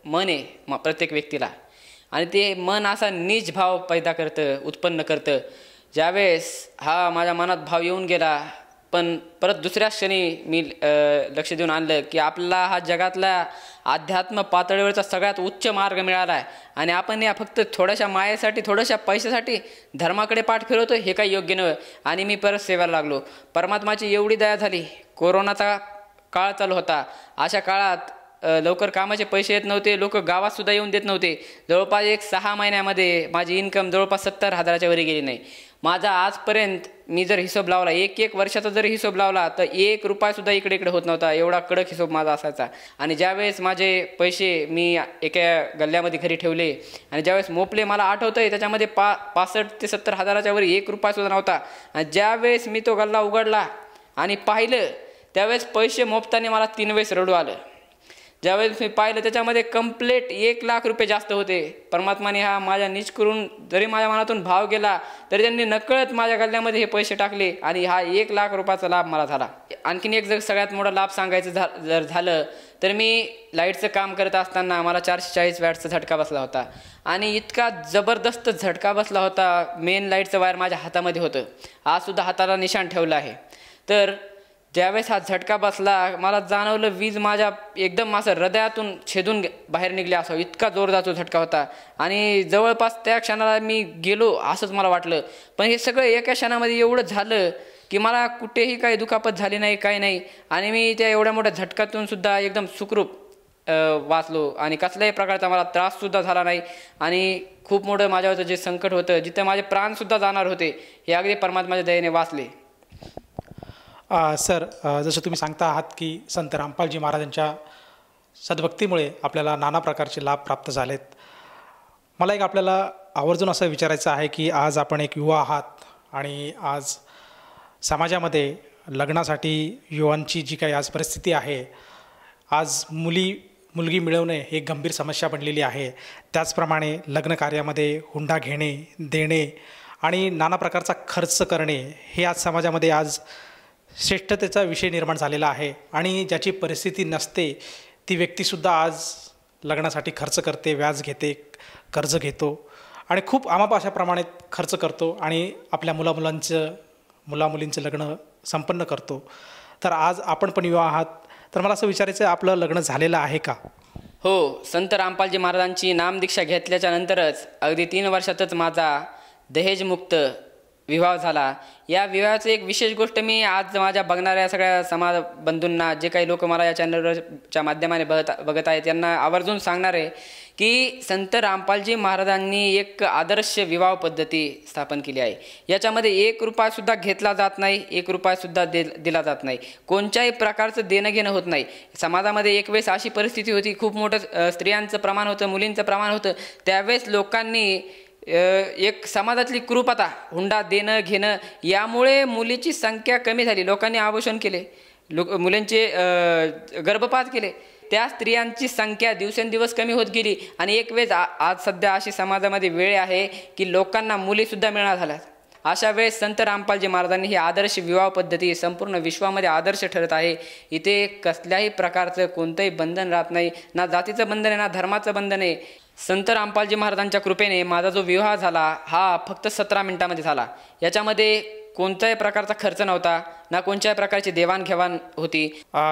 Speaker 6: मन आहे प्रत्येक व्यक्तीला आणि ते मन असा नीच भाव पैदा करतं, उत्पन्न करतं ज्यावेळेस हा माझ्या मनात भाव येऊन गेला, पण परत दुसऱ्या क्षणी मी लक्ष देऊन आणलं की आपला हा जगातला अध्यात्म पातळीवरचा सगळ्यात उच्च मार्ग मिळाला आहे आणि आपण या फक्त थोड्याशा मायेसाठी, थोड्याशा पैशासाठी धर्माकडे पाठ फिरवतो, हे काही योग्य नव्हे. आणि मी परत सेवायला लागलो. परमात्माची एवढी दया झाली. कोरोनाचा काळ चालू होता. अशा काळात लवकर कामाचे पैसे येत नव्हते, लोक गावातसुद्धा येऊन देत नव्हते. जवळपास 6 महिन्यामध्ये माझी इन्कम जवळपास 70,000च्या वरी गेली नाही. माझा आजपर्यंत मी जर हिशोब लावला, एक वर्षाचा जरी हिशोब लावला तर 1 रुपयासुद्धा इकडे होत नव्हता. एवढा कडक हिशोब माझा असायचा. आणि ज्यावेळेस माझे पैसे मी एका गल्ल्यामध्ये घरी ठेवले आणि ज्यावेळेस मोपले, मला आठवतं आहे त्याच्यामध्ये 65,000 ते 70,000च्या वरी 1 रुपयासुद्धा नव्हता. आणि ज्यावेळेस मी तो गल्ला उघडला आणि पाहिलं, त्यावेळेस पैसे मोपताना मला 3 वेळेस रडू आलं. ज्यावेळेस मी पाहिलं त्याच्यामध्ये कंप्लीट 1 लाख रुपये जास्त होते. परमात्माने हा माझ्या नीच करून जरी माझ्या मनातून भाव गेला तरी त्यांनी नकळत माझ्या गल्ल्यामध्ये हे पैसे टाकले आणि हा 1 लाख रुपयाचा लाभ मला झाला. आणखीन एक जर सगळ्यात मोठा लाभ सांगायचं जर झालं तर मी लाईटचं काम करत असताना मला 440 वॅटचा झटका बसला होता आणि इतका जबरदस्त झटका बसला होता. मेन लाईटचं वायर माझ्या हातामध्ये होतं. आजसुद्धा हाताला निशाण ठेवलं आहे. तर ज्यावेळेस हा झटका बसला, मला जाणवलं वीज माझ्या एकदम असं हृदयातून छेदून बाहेर निघली असावं, इतका जोरदार तो झटका होता. आणि जवळपास त्या क्षणाला मी गेलो असंच मला वाटलं. पण हे सगळं एका क्षणामध्ये एवढं झालं की मला कुठेही काही दुखापत झाली नाही, काही नाही. आणि मी त्या एवढ्या मोठ्या झटक्यातून सुद्धा एकदम सुखरूप वाचलो आणि कसल्याही प्रकारचा मला त्राससुद्धा झाला नाही. आणि खूप मोठं माझ्यावरचं जे संकट होतं, जिथे माझे प्राणसुद्धा जाणार होते, हे अगदी परमात्माच्या दयेने वाचले.
Speaker 7: सर, जसं तुम्ही सांगता आहात की संत रामपालजी महाराजांच्या सद्भक्तीमुळे आपल्याला नाना प्रकारचे लाभ प्राप्त झालेत. मला एक आपल्याला आवर्जून असं विचारायचं आहे की आज आपण एक युवा आहात आणि आज समाजामध्ये लग्नासाठी युवांची जी काही आज परिस्थिती आहे, आज मुलगी मिळवणे ही एक गंभीर समस्या बनलेली आहे. त्याचप्रमाणे लग्न कार्यामध्ये हुंडा घेणे, देणे आणि नाना प्रकारचा खर्च करणे हे आज समाजामध्ये आज श्रेष्ठतेचा विषय निर्माण झालेला आहे. आणि ज्याची परिस्थिती नसते ती व्यक्तीसुद्धा आज लग्नासाठी खर्च करते, व्याज घेते, कर्ज घेतो आणि खूप अशा प्रमाणात खर्च करतो आणि आपल्या मुलामुलींचं लग्न संपन्न करतो. तर आज आपण पण युवा आहात, तर मला असं विचारायचं आहे, आपलं लग्न झालेलं आहे का?
Speaker 6: हो, संत रामपालजी महाराजांची नामदीक्षा घेतल्याच्या नंतरच अगदी 3 वर्षातच माझा दहेजमुक्त विवाह झाला. या विवाहाची एक विशेष गोष्ट मी आज माझ्या बघणाऱ्या सगळ्या समाज बंधूंना, जे काही लोक मला या चॅनलच्या माध्यमाने बघत आहेत, यांना आवर्जून सांगणार आहे की संत रामपालजी महाराजांनी एक आदर्श विवाह पद्धती स्थापन केली आहे. याच्यामध्ये 1 रुपयासुद्धा घेतला जात नाही, 1 रुपयासुद्धा दिला जात नाही. कोणत्याही प्रकारचं देणं घेणं होत नाही. समाजामध्ये एक वेळेस अशी परिस्थिती होती, खूप मोठं स्त्रियांचं प्रमाण होतं, मुलींचं प्रमाण होतं. त्यावेळेस लोकांनी एक समाजातली कृपता, हुंडा देणं घेणं, यामुळे मुलीची संख्या कमी झाली. लोकांनी आभूषण केले, मुलींचे गर्भपात केले. त्या स्त्रियांची संख्या दिवसेंदिवस कमी होत गेली आणि एक वेळेस आज सध्या अशी समाजामध्ये वेळ आहे की लोकांना मुलीसुद्धा मिळणार झाल्यात. अशा वेळेस संत रामपालजी महाराजांनी ही आदर्श विवाह पद्धती संपूर्ण विश्वामध्ये आदर्श ठरत आहे. इथे कसल्याही प्रकारचं कोणतंही बंधन राहत नाही, ना जातीचं बंधन आहे, ना धर्माचं बंधन आहे. संत रामपालजी महाराजांच्या कृपेने माझा जो विवाह झाला हा फक्त 17 मिनिटांमध्ये झाला. याच्यामध्ये कोणत्याही प्रकारचा खर्च नव्हता, ना कोणत्याही प्रकारची देवाणघेवाण होती.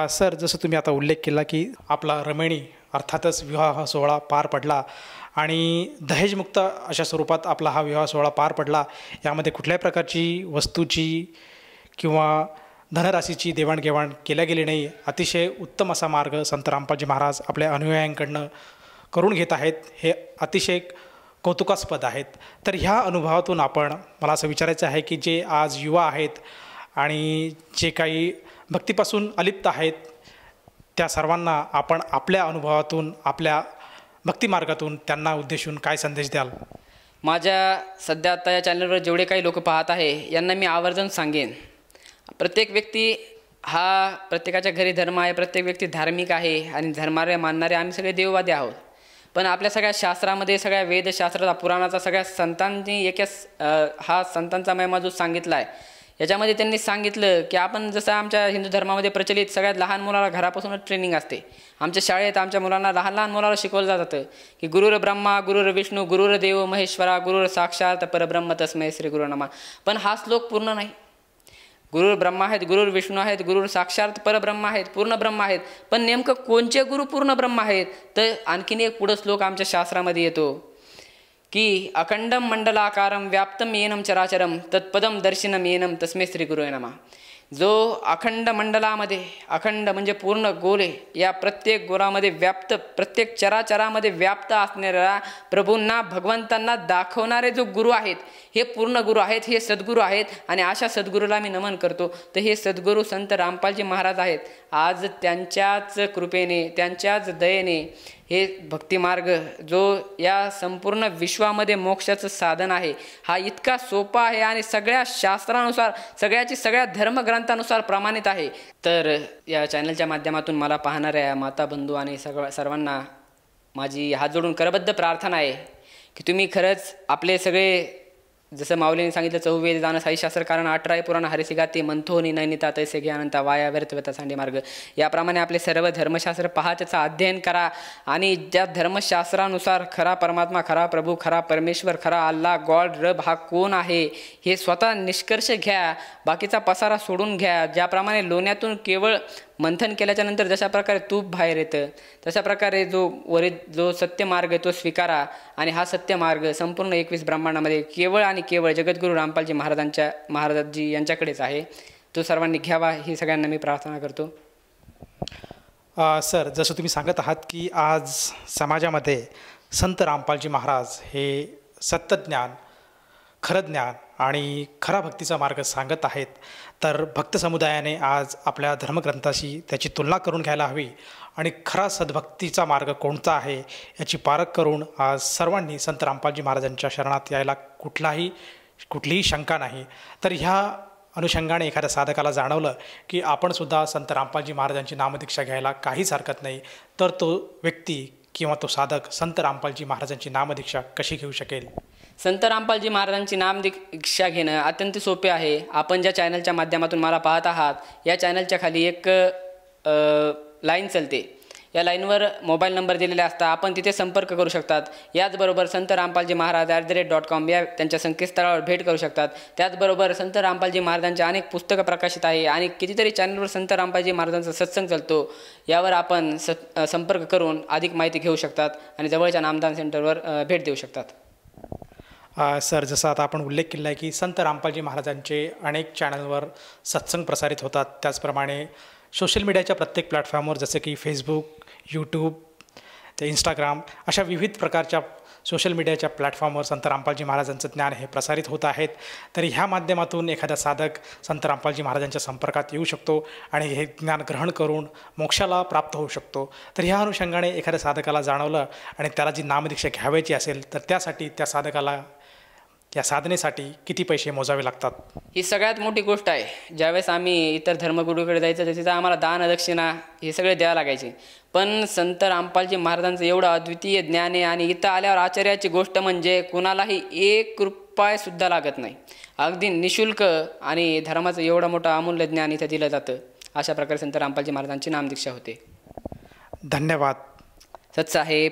Speaker 7: सर, जसं तुम्ही आता उल्लेख केला की आपला रमणी अर्थातच विवाह सोहळा पार पडला आणि दहेजमुक्त अशा स्वरूपात आपला हा विवाह सोहळा पार पडला. यामध्ये कुठल्याही प्रकारची वस्तूची किंवा धनराशीची देवाणघेवाण केल्या गेली नाही. अतिशय उत्तम असा मार्ग संत रामपालजी महाराज आपल्या अनुयायांकडनं करून घेत आहेत. हे अतिशय कौतुकास्पद आहेत. तर ह्या अनुभवातून मला असं विचारायचं आहे की जे आज युवा आहेत आणि जे काही भक्तीपासून अलिप्त आहेत, त्या सर्वांना आपण आपल्या अनुभवातून, आपल्या भक्तिमार्गातून त्यांना उद्देशून काय संदेश द्याल?
Speaker 6: माझ्या सध्या आता या चॅनलवर जेवढे काही लोक पाहत आहे यांना मी आवर्जून सांगेन, प्रत्येक व्यक्ती हा प्रत्येकाच्या घरी धर्म आहे, प्रत्येक व्यक्ती धार्मिक आहे आणि धर्माला मानणारे आम्ही सगळे देववादी आहोत. पण आपल्या सगळ्या शास्त्रामध्ये, सगळ्या वेदशास्त्राचा, पुराणाचा, सगळ्या संतांनी हा संतांचा महिमा जो सांगितला आहे, याच्यामध्ये त्यांनी सांगितलं की आपण जसं आमच्या हिंदू धर्मामध्ये प्रचलित सगळ्यात लहान मुलाला घरापासूनच ट्रेनिंग असते. आमच्या शाळेत आमच्या मुलांना लहान लहान मुलाला शिकवलं जातं की गुरुर ब्रह्मा गुरुर विष्णू गुरुर देव महेश्वरा गुरुर साक्षात परब्रह्म तस्मै श्री गुरु नमः. पण हा श्लोक पूर्ण नाही. गुरुर ब्रह्मा आहेत, गुरुर विष्णू आहेत, गुरुर साक्षात परब्रह्म आहेत, पूर्ण ब्रह्म आहेत. पण नेमकं कोणचे गुरु पूर्ण ब्रह्म आहेत? तर आणखीन एक पुढं श्लोक आमच्या शास्त्रामध्ये येतो की अखंडम मंडलाकारम व्याप्तम येनम चराचरम तत्पदम दर्शनम येनम तस्मै श्री गुरुवे नमः. जो अखंड मंडलामध्ये, अखंड म्हणजे पूर्ण गोले, या प्रत्येक गोलामध्ये व्याप्त, प्रत्येक चराचरामध्ये व्याप्त असणाऱ्या प्रभूंना, भगवंतांना दाखवणारे जो गुरु आहेत हे पूर्ण गुरु आहेत, हे सद्गुरू आहेत. आणि अशा सद्गुरूला मी नमन करतो. तर हे सद्गुरू संत रामपालजी महाराज आहेत. आज त्यांच्याच कृपेने, त्यांच्याच दयेने हे भक्तिमार्ग जो या संपूर्ण विश्वामध्ये मोक्षाचं साधन आहे, हा इतका सोपा आहे आणि सगळ्या शास्त्रानुसार, सगळ्या धर्मग्रंथानुसार प्रमाणित आहे. तर या चॅनलच्या माध्यमातून मला पाहणाऱ्या माता बंधू आणि सर्वांना माझी हात जोडून करबद्ध प्रार्थना आहे की तुम्ही खरंच आपले सगळे, जसं माऊलीने सांगितलं, 4 वेद दान 6 शास्त्र कारण 18 पुराण हरिसिगाती मंथोनी नैनिता तैसे ज्ञानंता वाया व्यर्थवता सांडे मार्ग. याप्रमाणे आपले सर्व धर्मशास्त्र पहाच्याचा अध्ययन करा आणि त्या धर्मशास्त्रानुसार खरा परमात्मा, खरा प्रभू, खरा परमेश्वर, खरा अल्लाह, गॉड, रब हा कोण आहे हे स्वतः निष्कर्ष घ्या. बाकीचा पसारा सोडून घ्या. ज्याप्रमाणे लोण्यातून केवळ मंथन केल्याच्या नंतर जशा प्रकारे तूप बाहेर येतं, तशा प्रकारे जो सत्य मार्ग आहे तो स्वीकारा. आणि हा सत्य मार्ग संपूर्ण 21 ब्रह्मांडामध्ये केवळ आणि केवळ जगद्गुरू रामपालजी महाराजजी यांच्याकडेच आहे. तो सर्वांनी घ्यावा ही सगळ्यांना मी प्रार्थना करतो.
Speaker 7: सर, जसं तुम्ही सांगत आहात की आज समाजामध्ये संत रामपालजी महाराज हे सत्यज्ञान, खरं ज्ञान आणि खरा भक्तीचा मार्ग सांगत आहेत. तर भक्त समुदायाने आज आपल्या धर्मग्रंथाशी त्याची तुलना करून घ्यायला हवी आणि खरा सद्भक्तीचा मार्ग कोणता आहे याची पारख करून आज सर्वांनी संत रामपालजी महाराजांच्या शरणात यायला कुठलीही शंका नाही. तर ह्या अनुषंगाने एखाद्या साधकाला जाणवलं की आपणसुद्धा संत रामपालजी महाराजांची नामदीक्षा घ्यायला काहीच हरकत नाही, तर तो व्यक्ती किंवा तो साधक संत रामपालजी महाराजांची नामदीक्षा कशी घेऊ शकेल?
Speaker 6: संत रामपालजी महाराजांची नामदीक्षा घेणं अत्यंत सोपे आहे. आपण ज्या चॅनलच्या माध्यमातून मला पाहत आहात, या चॅनलच्या खाली एक लाईन चालते. या लाईनवर मोबाईल नंबर दिलेले असतात. आपण तिथे संपर्क करू शकतात. याचबरोबर संत रामपालजी महाराज @.com या त्यांच्या संकेतस्थळावर भेट करू शकतात. त्याचबरोबर संत रामपालजी महाराजांचे अनेक पुस्तकं प्रकाशित आहे आणि कितीतरी चॅनलवर संत रामपालजी महाराजांचा सत्संग चालतो. यावर आपण संपर्क करून अधिक माहिती घेऊ शकतात आणि जवळच्या नामदान सेंटरवर भेट देऊ शकतात.
Speaker 7: सर, जसं आता आपण उल्लेख केला आहे की संत रामपालजी महाराजांचे अनेक चॅनलवर सत्संग प्रसारित होतात. त्याचप्रमाणे सोशल मीडियाच्या प्रत्येक प्लॅटफॉर्मवर जसे की फेसबुक, यूट्यूब, ते इंस्टाग्राम अशा विविध प्रकारच्या सोशल मीडियाच्या प्लॅटफॉर्मवर संत रामपालजी महाराजांचं ज्ञान हे प्रसारित होत आहेत. तर ह्या माध्यमातून एखादा साधक संत रामपालजी महाराजांच्या संपर्कात येऊ शकतो आणि हे ज्ञान ग्रहण करून मोक्षाला प्राप्त होऊ शकतो. तर ह्या अनुषंगाने एखाद्या साधकाला जाणवलं आणि त्याला जी नामदीक्षा घ्यावायची असेल तर त्यासाठी त्या साधकाला, या साधनेसाठी किती पैसे मोजावे लागतात?
Speaker 6: ही सगळ्यात मोठी गोष्ट आहे. ज्यावेळेस आम्ही इतर धर्मगुरूकडे जायचं तर तिथं आम्हाला दान, दक्षिणा हे सगळे द्यावं लागायचे. पण संत रामपालजी महाराजांचं एवढं अद्वितीय ज्ञान आहे आणि इथं आल्यावर आश्चर्याची गोष्ट म्हणजे कुणालाही 1 रुपयासुद्धा लागत नाही. अगदी निशुल्क आणि धर्माचं एवढं मोठं अमूल्य ज्ञान इथं दिलं जातं. अशा प्रकारे संत रामपालजी महाराजांची नामदीक्षा होते.
Speaker 7: धन्यवाद
Speaker 6: सतसाहेब.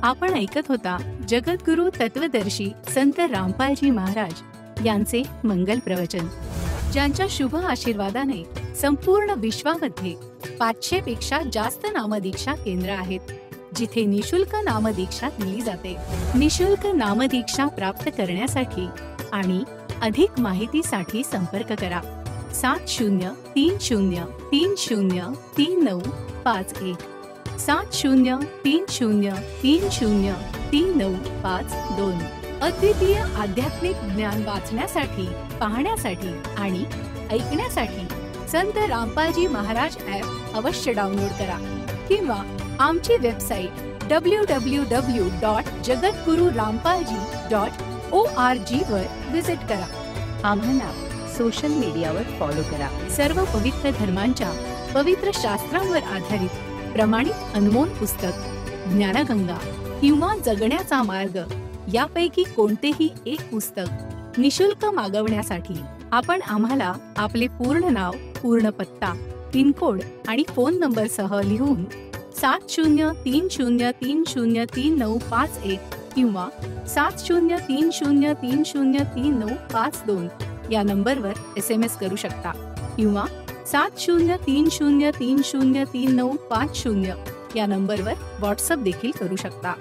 Speaker 5: आपण ऐकत होता जगद्गुरू तत्वदर्शी संत रामपालजी महाराज यांचे मंगल प्रवचन, ज्यांच्या शुभ आशीर्वादाने संपूर्ण विश्वामध्ये 500 पेक्षा जास्त नामदीक्षा केंद्र आहेत, जिथे निशुल्क नामदीक्षा दिली जाते. निशुल्क नामदीक्षा प्राप्त करण्यासाठी आणि अधिक माहितीसाठी संपर्क करा 7030303951 7030303952. अद्वितीय आध्यात्मिक ज्ञान वाचण्यासाठी, पाहण्यासाठी आणि ऐकण्यासाठी संत रामपालजी महाराज ॲप अवश्य डाउनलोड करा किंवा आमची वेबसाईट www.jagadgururampalji.org वर विजिट करा. आम्हाला सोशल मीडियावर फॉलो करा. सर्व पवित्र धर्मांच्या पवित्र शास्त्रांवर आधारित प्रमाणित अनमोल पुस्तक ज्ञानगंगा किंवा जगण्याचा मार्ग यापैकी कोणतेही एक पुस्तक निशुल्क मागवण्यासाठी आपण आम्हाला आपले पूर्ण नाव, पूर्ण पत्ता, पिनकोड आणि फोन नंबरसह लिहून 7030303951 किंवा 7030303952 या नंबरवर SMS करू शकता किंवा 7030303950 या नंबरवर व्हॉट्सअप देखील करू शकता.